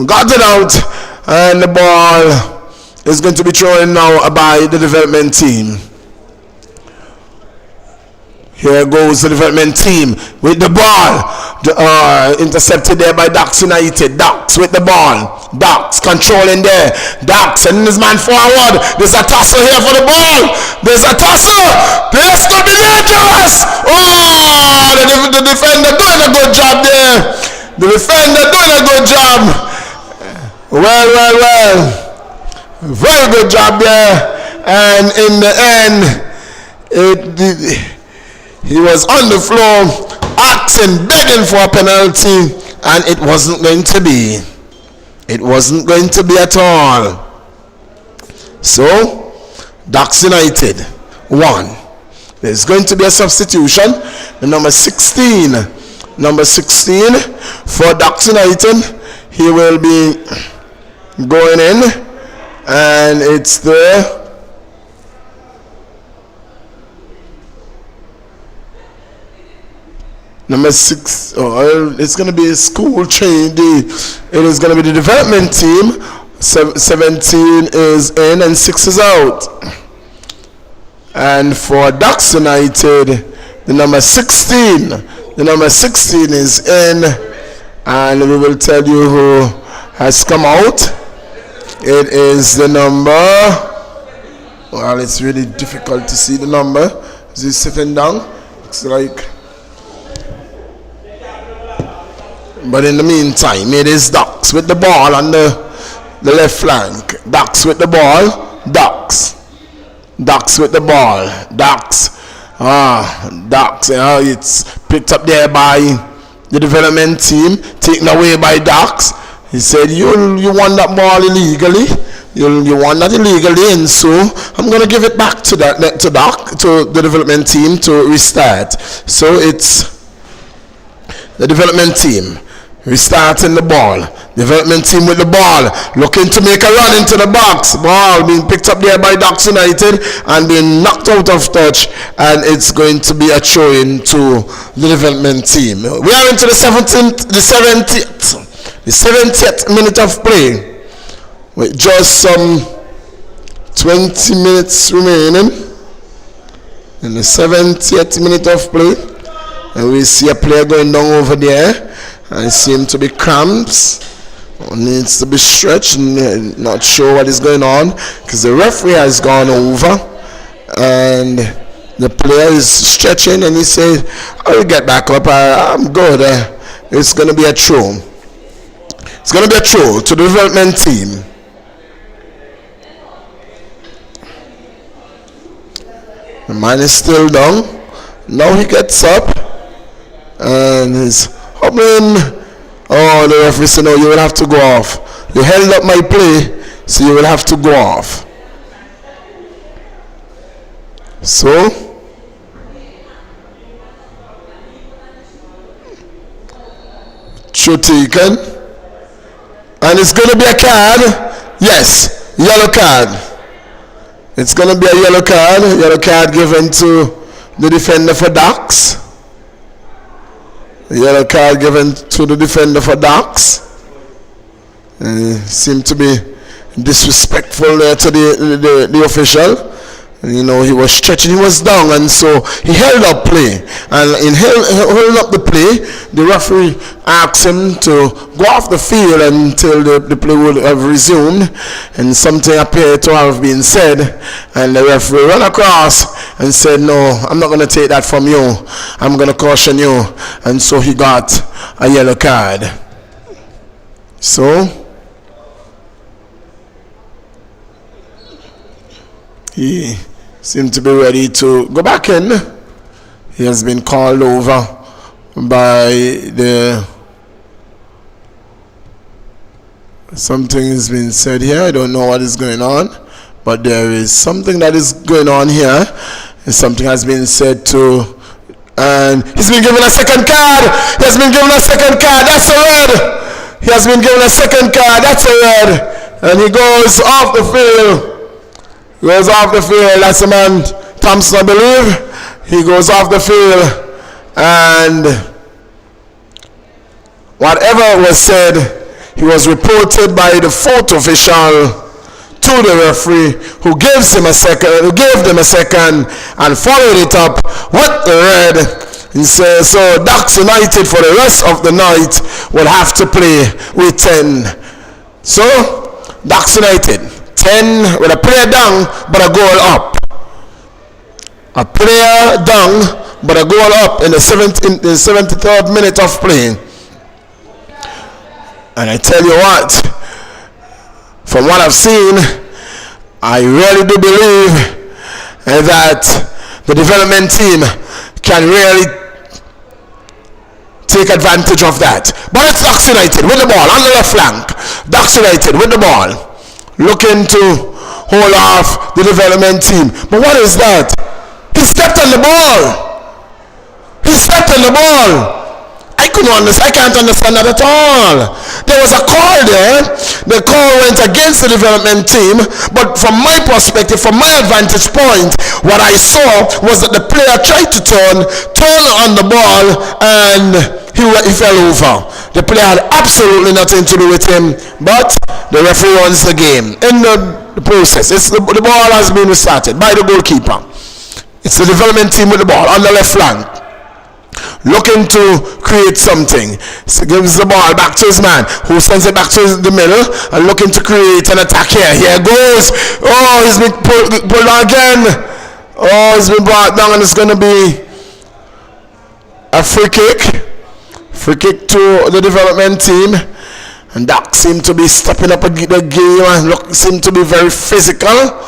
got it out, and the ball is going to be thrown now by the development team. Here goes the development team with the ball. Intercepted there by Ducks United. Ducks with the ball. Ducks controlling there. Ducks sending his man forward. There's a tussle here for the ball. This could be dangerous. The defender doing a good job there. Well. Very good job there. And in the end, he was on the floor, begging for a penalty, and it wasn't going to be. It wasn't going to be at all. So, Ducks United 1. There's going to be a substitution. The number 16 for Ducks United. He will be going in, and it's the number 6. It's going to be a school trained. It is going to be the development team. 17 is in and 6 is out. And for Ducks United, the number 16 is in, and we will tell you who has come out. It is the number. Well, it's really difficult to see the number. Is he sitting down? It's like. But in the meantime, it is Ducks with the ball on the left flank. Ducks with the ball. Ducks with the ball. Ducks. It's picked up there by the development team, taken away by Docs. He said, you won that ball illegally. You won that illegally, and so I'm going to give it back to the development team to restart. So it's the development team restarting the ball. Development team with the ball, looking to make a run into the box. Ball being picked up there by Docks United and being knocked out of touch, and it's going to be a throw-in to the development team. We are into the 70th minute of play, with just some 20 minutes remaining in the 70th minute of play, and we see a player going down over there, and it seems to be cramps. Needs to be stretched, not sure what is going on because the referee has gone over and the player is stretching, and he said, I will get back up, I'm good. It's going to be a throw. It's going to be a throw to the development team. The man is still down. Now he gets up and he's hobbling. Oh, the referee said, no, you will have to go off. You held up my play, so you will have to go off. So, throw taken. And it's going to be a card. Yes, yellow card. It's going to be a yellow card. Yellow card given to the defender for Docks. The yellow card given to the defender for Docks. Seemed to be disrespectful to the official. You know, he was stretching, he was down, and so he held up play. And in holding up the play, the referee asked him to go off the field until the play would have resumed. And something appeared to have been said, and the referee ran across and said, no, I'm not going to take that from you. I'm going to caution you. And so he got a yellow card. So he seemed to be ready to go back in. He has been called over by the... Something has been said here. I don't know what is going on, but there is something that is going on here. And something has been said to... And he's been given a second card. He has been given a second card. That's a red. He has been given a second card. That's a red. And he goes off the field. Goes off the field. That's the man Thompson, I believe. He goes off the field, and whatever was said, he was reported by the fourth official to the referee, who gave them a second, and followed it up with the red. He says, so Docks United for the rest of the night will have to play with 10. So Docks United 10 with a player down but a goal up. A player down but a goal up in the 73rd minute of play. And I tell you what, from what I've seen, I really do believe that the development team can really take advantage of that. But it's Docks United with the ball on the left flank. Docks United with the ball, looking to hold off the development team. But what is that? He stepped on the ball. He stepped on the ball. I can't understand that at all. There was a call there. The call went against the development team, but from my perspective, from my advantage point, what I saw was that the player tried to turn on the ball, and he fell over. The player had absolutely nothing to do with him, but the referee runs the game. In the process, the ball has been restarted by the goalkeeper. It's the development team with the ball on the left flank, looking to create something. So gives the ball back to his man, who sends it back to the middle, and looking to create an attack here. Here goes. Oh, he's been pulled down again. Oh, he's been brought down, and it's going to be a free kick. Free kick to the development team. And that seemed to be stepping up the game and seemed to be very physical.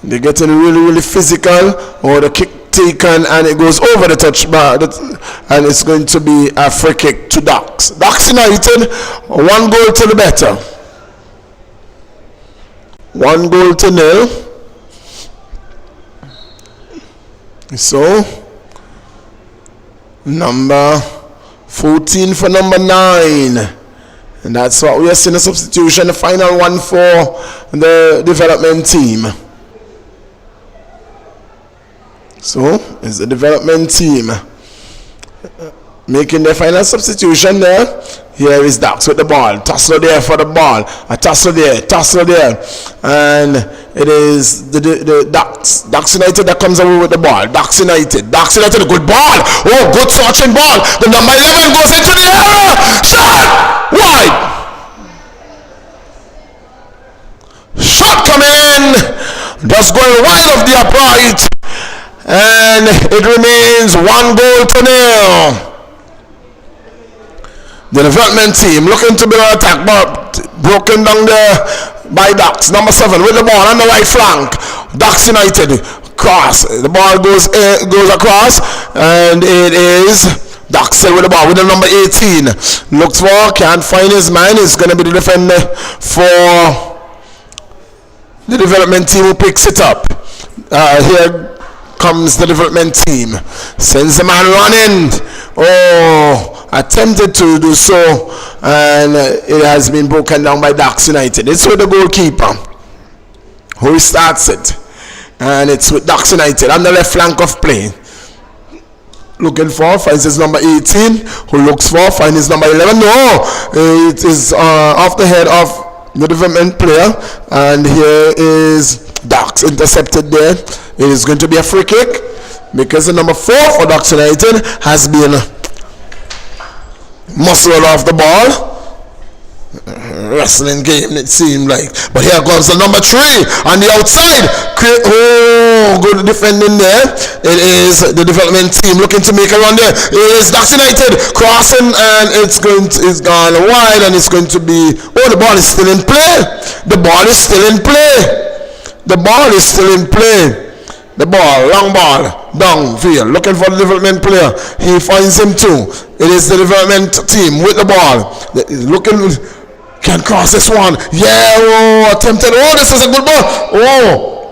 They're getting really, really physical. Oh, the kick taken and it goes over the touch bar, and it's going to be a free kick to Docks. Docks United, 1 goal to the better. 1 goal to 0. So, number 14 for number 9. And that's what we are seeing, a substitution, the final one for the development team. So, it's the development team making the final substitution there. Here is Dax with the ball. Tussler there for the ball. A tussler there. And it is the Dax United that comes away with the ball. Dax United, a good ball. Oh, good searching ball. The number 11 goes into the area. Shot! Wide! Shot coming in. Just going wide of the upright. And it remains 1 goal to 0. The development team looking to build an attack, but broken down there by Dax. Number 7 with the ball on the right flank. Dax United cross. The ball goes across, and it is Dax still with the ball with the number 18. Looks for, can't find his man. It's going to be the defender for the development team who picks it up. Here comes the development team. Sends the man running. Oh, attempted to do so, and it has been broken down by Dax United. It's with the goalkeeper who starts it, and it's with Dax United on the left flank of play. Looking for, finds his number 18, who looks for, finds his number 11. No, it is off the head of the development player, and here is Dax intercepted there. It is going to be a free kick because the number 4 for Dax United has been muscled off the ball. Wrestling game, it seemed like. But here comes the number 3 on the outside. Oh, good defending there. It is the development team looking to make a run there. It is Dax United crossing, and it's gone wide, and it's going to be. Oh, the ball is still in play. The ball is still in play. The ball, long ball, downfield, looking for the development player. He finds him too. It is the development team with the ball. Looking, can cross this one. Yeah, oh, attempted. Oh, this is a good ball.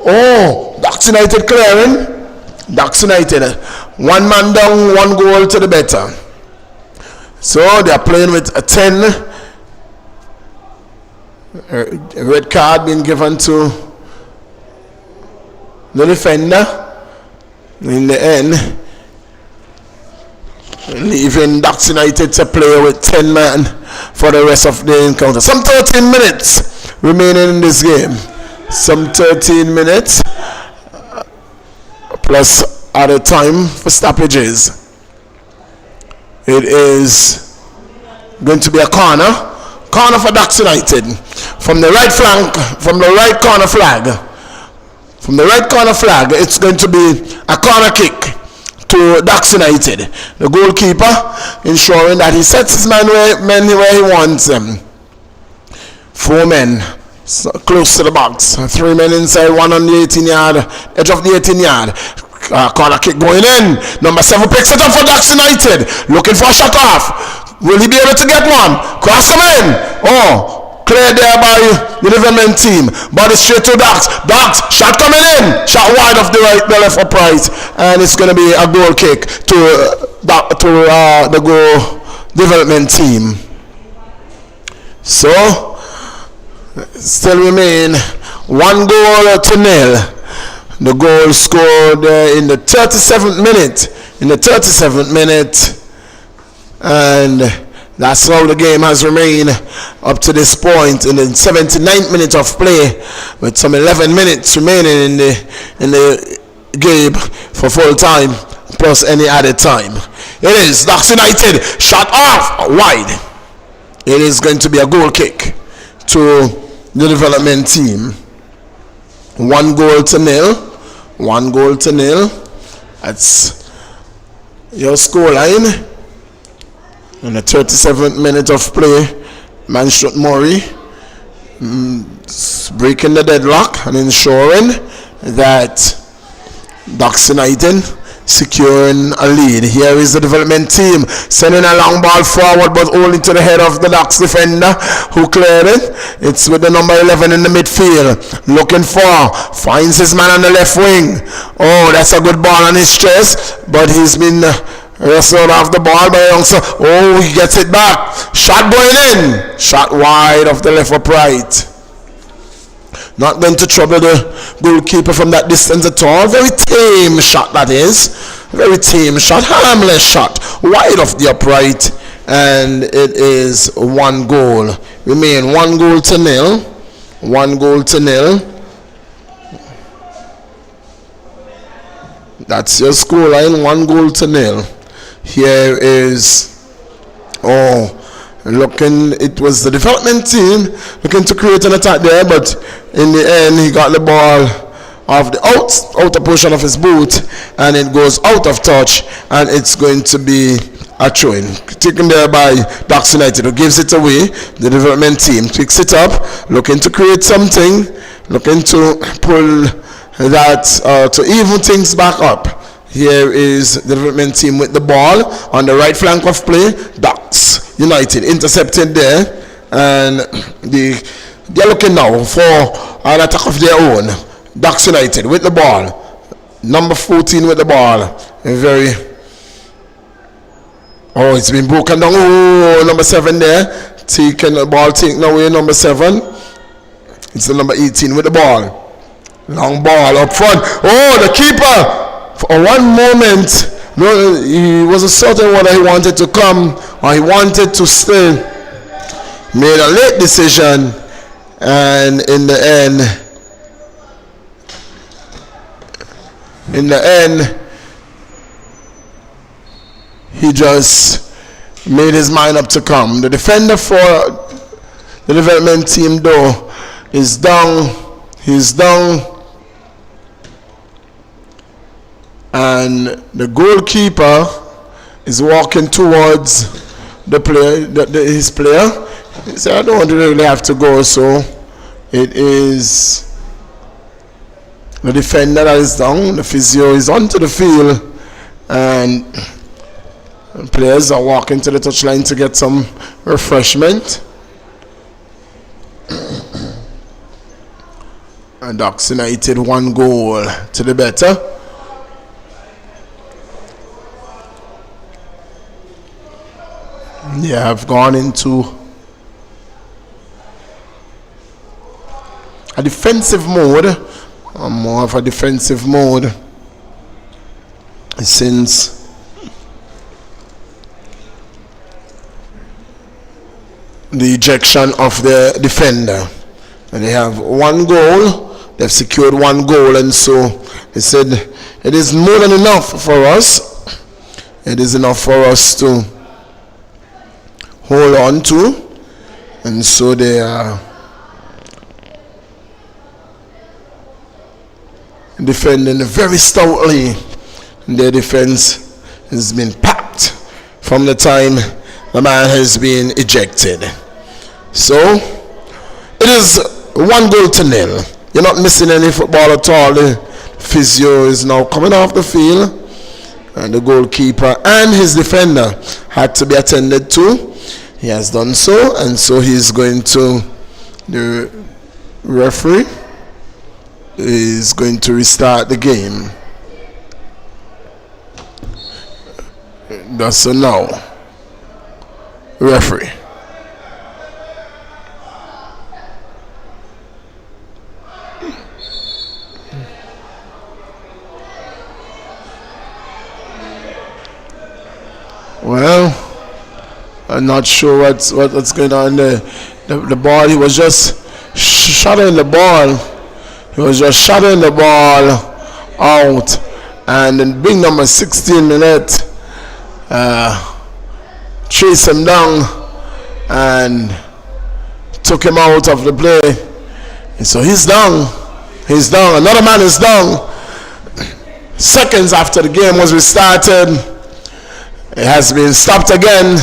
Oh, Dax United clearing. Dax United, 1 man down, 1 goal to the better. So they are playing with a 10. A red card being given to the defender in the end, leaving Dax United to play with 10 men for the rest of the encounter. Some 13 minutes remaining in this game. Some 13 minutes plus other time for stoppages. It is going to be a corner for Dax United from the right flank, from the right corner flag. From the right corner flag, it's going to be a corner kick to Dax United. The goalkeeper ensuring that he sets his men where he wants them. 4 men close to the box. 3 men inside, 1 on the 18-yard, edge of the 18-yard. Corner kick going in. Number 7 picks it up for Dax United. Looking for a shot off. Will he be able to get one? Cross him in. Oh. Cleared there by the development team. Body straight to Dax. Dax, shot coming in. Shot wide of the left upright. And it's going to be a goal kick to the goal development team. So, still remain 1 goal to 0. The goal scored in the 37th minute. And that's how the game has remained up to this point in the 79th minute of play, with some 11 minutes remaining in the game for full time plus any added time. It is Dax United, shot off wide. It is going to be a goal kick to the development team. 1 goal to 0. 1 goal to 0. That's your score line. In the 37th minute of play, Manshot Murray breaking the deadlock and ensuring that Dax United securing a lead. Here is the development team sending a long ball forward, but only to the head of the Ducks defender who cleared it. It's with the number 11 in the midfield, looking finds his man on the left wing. Oh, that's a good ball on his chest, but he's been wrestled off the ball by youngster. Oh, he gets it back. Shot going in. Shot wide of the left upright. Not going to trouble the goalkeeper from that distance at all. Very tame shot, that is. Very tame shot. Harmless shot. Wide of the upright. And it is 1 goal. Remain 1-0. 1-0. That's your scoreline. 1-0. Here is... it was the development team looking to create an attack there, but in the end he got the ball off the outer portion of his boot, and it goes out of touch, and it's going to be a throw-in taken there by Ducks United, who gives it away. The development team picks it up, looking to create something, looking to pull that to even things back up. Here is the development team with the ball on the right flank of play. Ducks United intercepted there, and they're looking now for an attack of their own. Ducks United with the ball, number 14 with the ball. It's been broken down. Number 7 there, taking the ball taken away. Number 7, it's the number 18 with the ball. Long ball up front. The keeper, for one moment, he wasn't certain whether he wanted to come or he wanted to stay. Made a late decision, and in the end, he just made his mind up to come. The defender for the development team, though, is down. He's down. And the goalkeeper is walking towards the player, his player. He said, I don't really have to go, so it is the defender that is down. The physio is onto the field, and players are walking to the touchline to get some refreshment. And Ducks United 1 goal to the better. They have gone into a defensive mode, more of a defensive mode, since the ejection of the defender. And they have 1 goal. They've secured 1 goal, and so they said it is more than enough for us. It is enough for us to hold on to, and so they are defending very stoutly. Their defense has been packed from the time the man has been ejected. So it is 1-0. You're not missing any football at all. The physio is now coming off the field, and the goalkeeper and his defender had to be attended to. He has done so, and so he's going to, the referee is going to restart the game. That's so now. Referee. Well, I'm not sure what's going on there. The ball, he was just shutting the ball. He was just shutting the ball out, and then big number 16 minute chased him down and took him out of the play. And so he's down. He's down. Another man is down. Seconds after the game was restarted, it has been stopped again.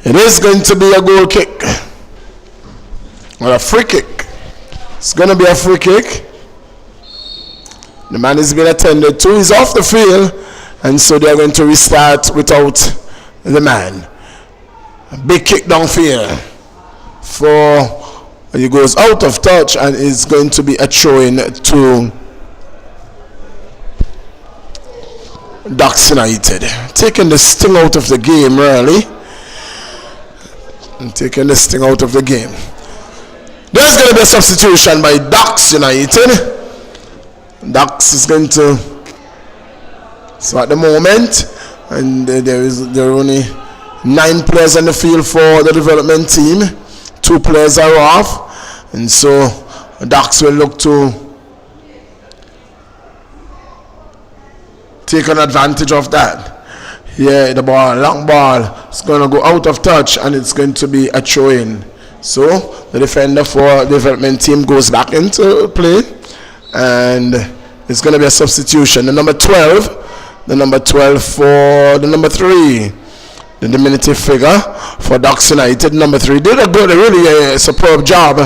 It is going to be a goal kick, or a free kick. It's going to be a free kick. The man is being attended to. He's off the field, and so they're going to restart without the man. A big kick downfield he goes out of touch, and is going to be a throw-in to Ducks United. Taking the sting out of the game, really. Taking the sting out of the game. There's going to be a substitution by Ducks United. Ducks is going to, so at the moment, and there are only 9 players on the field for the development team. 2 players are off, and so Ducks will look to take an advantage of that. Yeah, the ball, long ball, it's going to go out of touch, and it's going to be a throw-in. So the defender for the development team goes back into play, and it's going to be a substitution. The number 12 for the number 3, the diminutive figure for Ducks United. Number 3 did a really superb job,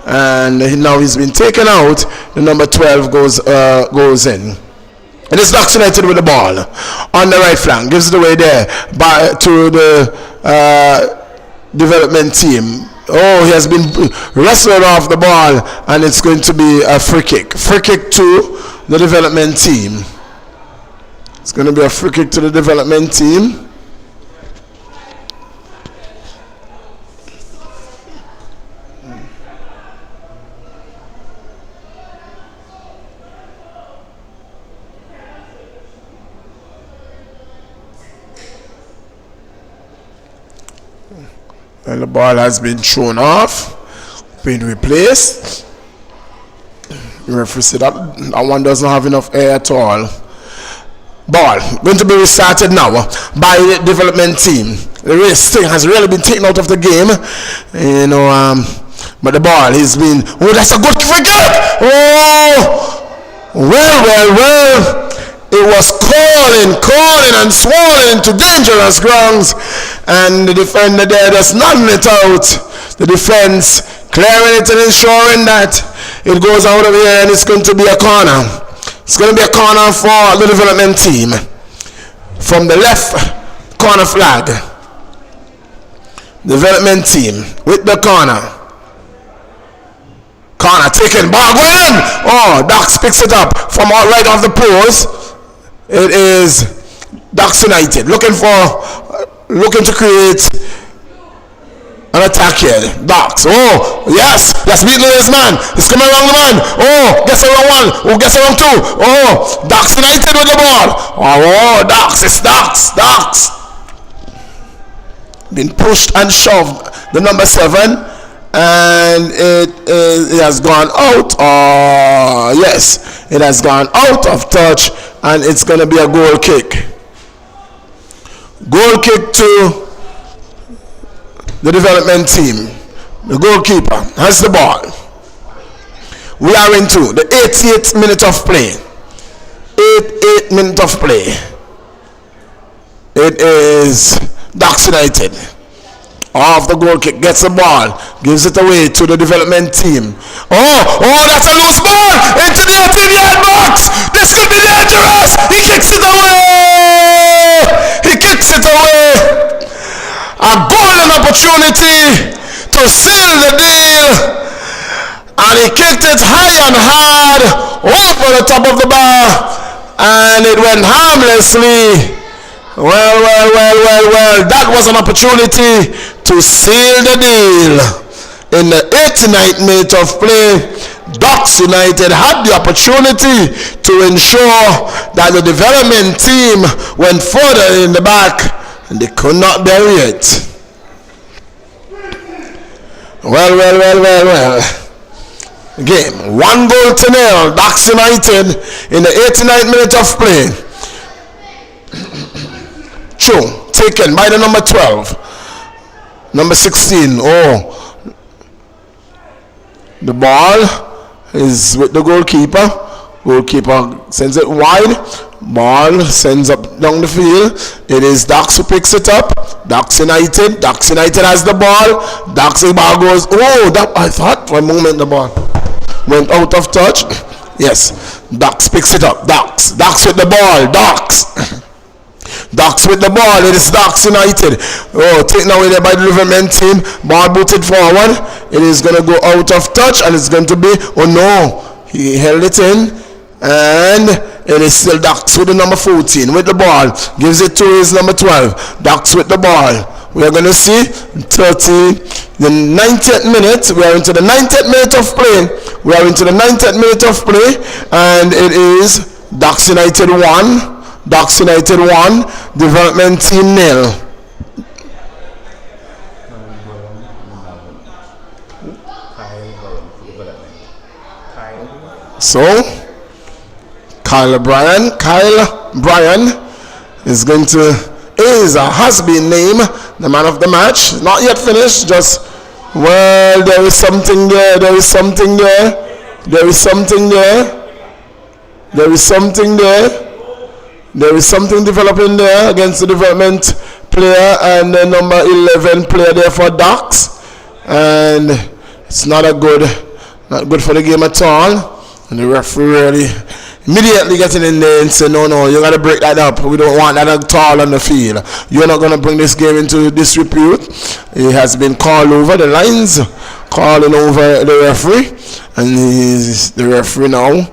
and now he's been taken out. The number 12 goes in. It is Ducks United with the ball on the right flank. Gives it away there to the development team. Oh, he has been wrestled off the ball, and it's going to be a free kick. Free kick to the development team. It's going to be a free kick to the development team. And the ball has been thrown off, been replaced. The referee said that one doesn't have enough air at all. Ball going to be restarted now by the development team. The race thing has really been taken out of the game, but the ball has been. Oh, that's a good free kick! Oh, well. It was calling and swollen into dangerous grounds, and the defender there does nothing it out. The defense clearing it and ensuring that it goes out of here, and it's going to be a corner. It's going to be a corner for the development team from the left corner flag. Development team with the corner. Corner taken, ball going in. Oh, Ducks picks it up from right off the post. It is Ducks United looking to create an attack here. Ducks. Oh, yes. That's beating his man. He's coming around the man. Oh, gets around one. Oh, gets around 2. Oh, Ducks United with the ball. Oh, Ducks. It's Ducks. Been pushed and shoved. The number 7. And it has gone out. Oh, yes. It has gone out of touch. And it's going to be a goal kick. Goal kick to the development team. The goalkeeper has the ball. We are into the 88th minute of play. 88th minute of play. It is Ducks United. Off the goal kick, gets the ball, gives it away to the development team. Oh, that's a loose ball into the 18-yard box. This could be dangerous. He kicks it away. A golden opportunity to seal the deal, and he kicked it high and hard over the top of the bar, and it went harmlessly. Well, that was an opportunity to seal the deal. In the 89th minute of play, Ducks United had the opportunity to ensure that the development team went further in the back, and they could not bury it. Well. Game 1-0. Ducks United in the 89th minute of play. Throw taken by the number 12. Number 16. Oh, the ball is with the goalkeeper. Goalkeeper sends it wide. Ball sends up down the field. It is Ducks who picks it up. Ducks United has the ball. The ball goes. Oh, that I thought for a moment the ball went out of touch. Yes, Docks picks it up. Docks with the ball. Docks with the ball. It is Docks United. Oh, taken away there by the development team. Ball booted forward. It is going to go out of touch, and it's going to be, oh no, he held it in, and it is still Docks with the number 14 with the ball. Gives it to his number 12. Docks with the ball. We are going to see the 90th minute. We are into the 90th minute of play. And it is Docks United 1. Docks United 1, development team 0. So, Kyle Bryan is going to, has been named the man of the match. Not yet finished, just, well, there is something there. There is something developing there against the development player and the number 11 player there for Docks. And it's not good for the game at all. And the referee really immediately getting in there and say, no, you got to break that up. We don't want that at all on the field. You're not going to bring this game into disrepute. He has been called over. The lines calling over the referee. And the referee now,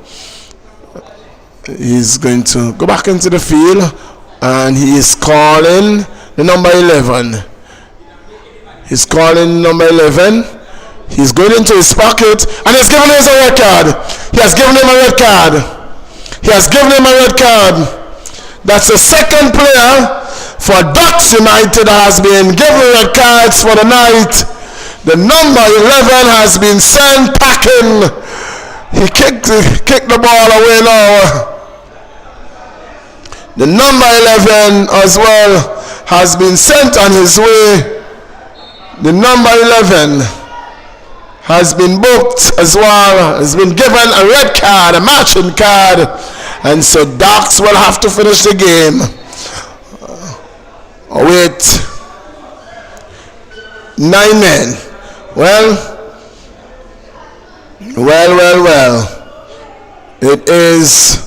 he's going to go back into the field. And he is calling the number 11. He's calling number 11. He's going into his pocket. And he's giving him a red card. He has given him a red card. That's the second player for Docks United that has been given red cards for the night. The number 11 has been sent packing. He kicked the ball away now. The number 11 as well has been sent on his way. The number 11 has been booked as well, has been given a red card, a matching card, and so Docks will have to finish the game with 9 men. Well, it is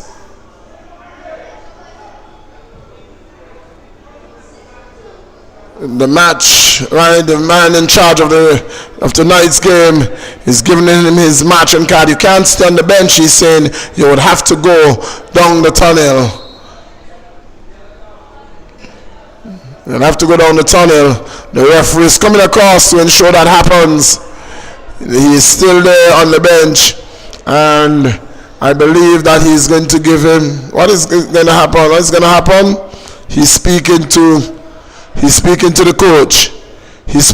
the match, right? The man in charge of tonight's game is giving him his matching card. You can't stay on the bench, he's saying. You would have to go down the tunnel. You'll have to go down the tunnel. The referee is coming across to ensure that happens. He is still there on the bench, and I believe that he's going to give him. What is going to happen? What's going to happen? He's speaking to the coach. He's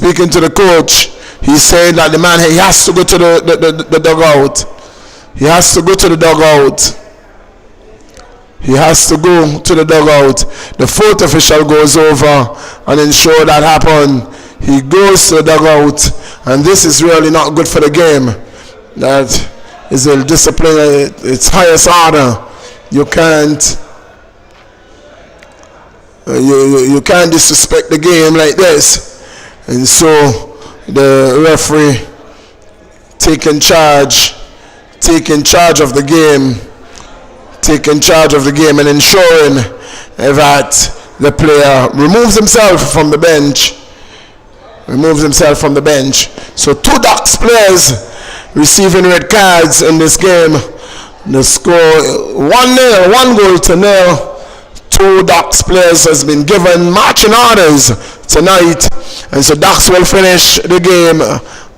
saying that the man, he has to go to the dugout. He has to go to the dugout. The fourth official goes over and ensure that happen. He goes to the dugout, and this is really not good for the game. That is a discipline at its highest order. You can't disrespect the game like this. And so the referee taking charge of the game and ensuring that the player removes himself from the bench. So 2 Docks players receiving red cards in this game. The score 1-0, 1 goal to 0. 2 Docks players has been given marching orders tonight, and so Docks will finish the game.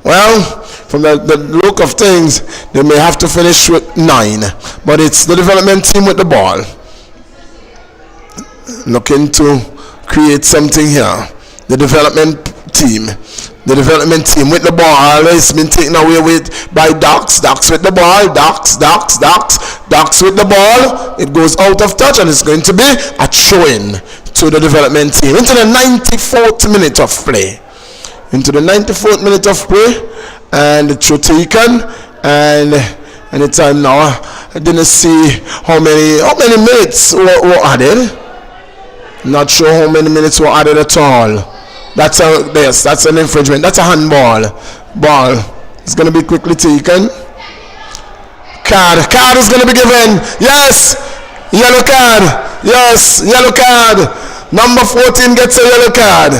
Well, from the look of things, they may have to finish with 9, but it's the development team with the ball looking to create something here. The development team with the ball. It's been taken away by Docks. Docks with the ball. Docks with the ball. It goes out of touch, and it's going to be a throw-in to the development team into the 94th minute of play. And the throw taken, and the time now. I didn't see how many minutes were added. Not sure how many minutes were added at all. That's an infringement. That's a handball. Ball is going to be quickly taken. Card. Card is going to be given. Yes. Yellow card. Yes. Yellow card. Number 14 gets a yellow card.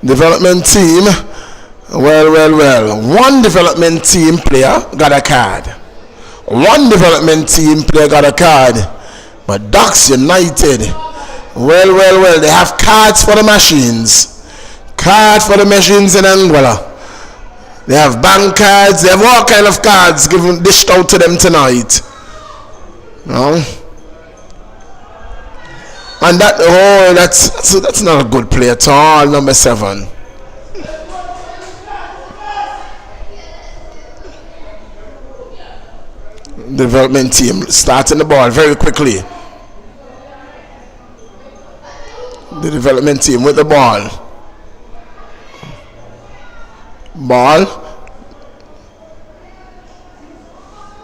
Development team. Well. One development team player got a card. One development team player got a card. But Ducks United, well. They have cards for the machines. Cards for the machines in Angola. They have bank cards. They have all kind of cards dished out to them tonight. No? And that's not a good play at all. Number 7. Development team starting the ball very quickly. The development team with the ball.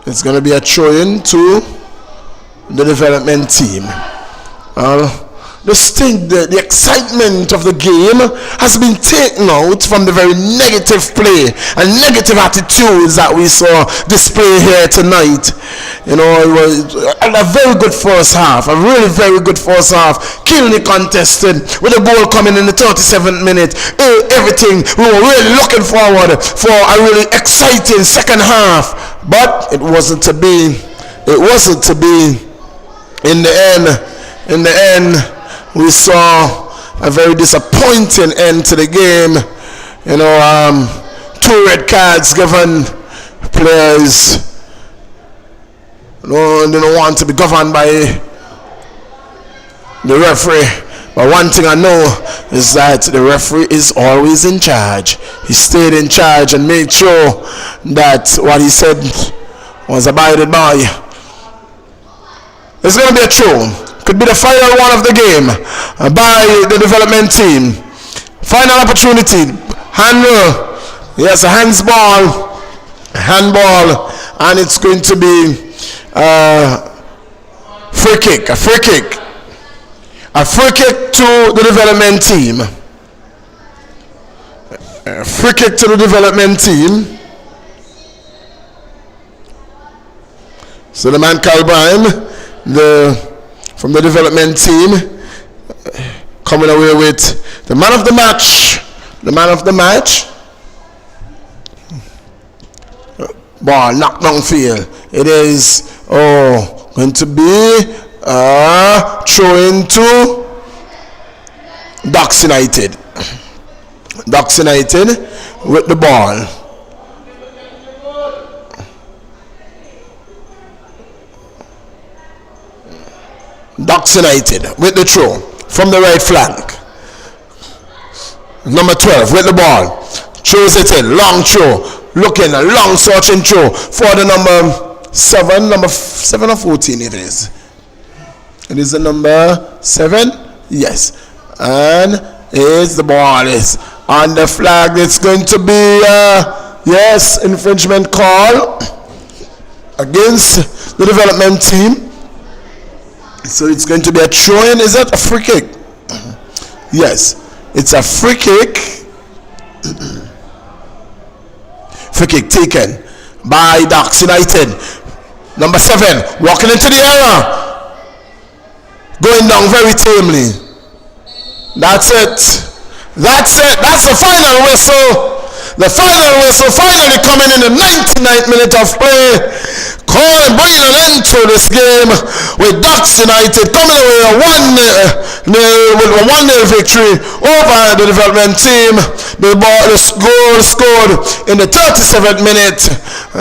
It's going to be a throw-in to the development team. The excitement of the game has been taken out from the very negative play and negative attitudes that we saw display here tonight. You know, it was a very good first half, a really very good first half. Keenly contested with a goal coming in the 37th minute. Everything, we were really looking forward for a really exciting second half, but it wasn't to be. It wasn't to be. In the end, we saw a very disappointing end to the game. You know, 2 red cards given. Players they don't want to be governed by the referee. But one thing I know is that the referee is always in charge. He stayed in charge and made sure that what he said was abided by. It's going to be a throw. Could be the final one of the game by the development team. Final opportunity. Handle. Yes, a handball. And it's going to be free kick. A free kick. A free kick to the development team. A free kick to the development team. So the man called Brian, from the development team, coming away with the man of the match. The man of the match. Ball knocked downfield. It is going to be throw into Ducks United. Ducks United with the ball. Ducks United with the throw from the right flank. Number 12 with the ball. Throws it in. Long throw. Looking a long searching throw for the number 7. Number 7 or 14 it is. It is the number 7. Yes. And the ball is on the flag. It's going to be infringement call against the development team. So it's going to be a throw-in. Is that a free kick? Yes, it's a free kick. Free kick taken by Ducks United. Number 7 walking into the area, going down very tamely. That's it. That's the final whistle. The final whistle finally coming in the 99th minute of play. Bringing an end to this game with Ducks United coming away with a 1-0 victory over the development team. The goal scored in the 37th minute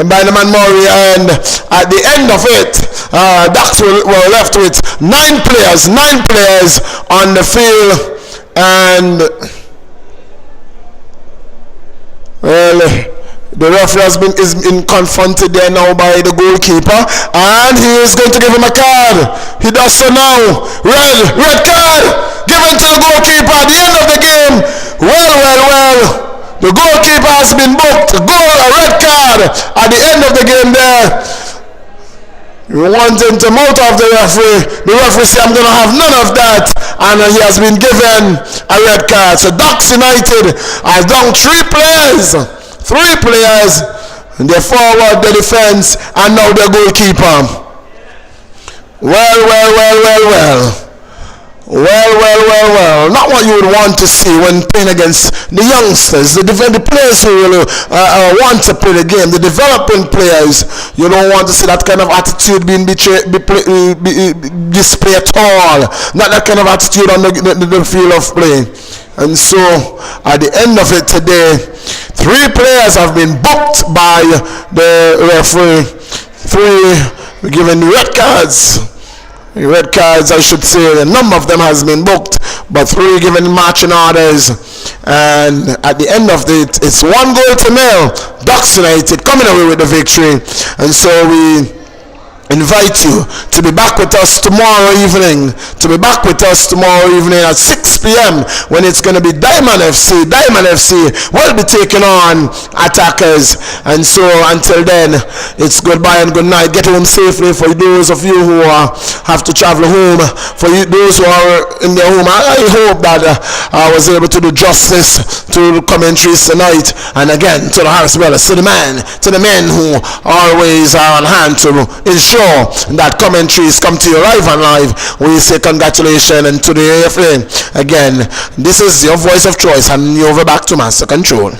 by the man Murray, and at the end of it, Ducks were left with 9 players on the field, and the referee is being confronted there now by the goalkeeper, and he is going to give him a card. He does so now. Red card given to the goalkeeper at the end of the game. Well. The goalkeeper has been booked. A red card at the end of the game there. You want him to mount off the referee. The referee said, I'm going to have none of that. And he has been given a red card. So Ducks United has down 3 players. 3 players, the forward, the defense, and now the goalkeeper. Well. Not what you would want to see when playing against the youngsters, the players who will want to play the game, the developing players. You don't want to see that kind of attitude being displayed at all. Not that kind of attitude on the field of play. And so, at the end of it today, 3 players have been booked by the referee. 3 given red cards. Red cards, I should say. A number of them has been booked, but 3 given marching orders. And at the end of it, it's 1 goal to 0. Ducks United coming away with the victory. And so we invite you to be back with us tomorrow evening. At 6 p.m. when it's going to be Diamond FC. Diamond FC will be taking on Attackers. And so until then, it's goodbye and good night. Get home safely for those of you who have to travel home. For those who are in their home, I hope that I was able to do justice to the commentaries tonight. And again, to the Harris Brothers, to the men who always are on hand to ensure that commentaries come to you live and live. We say congratulations and to the AFA. Again, this is your voice of choice, and you're over back to Master Control.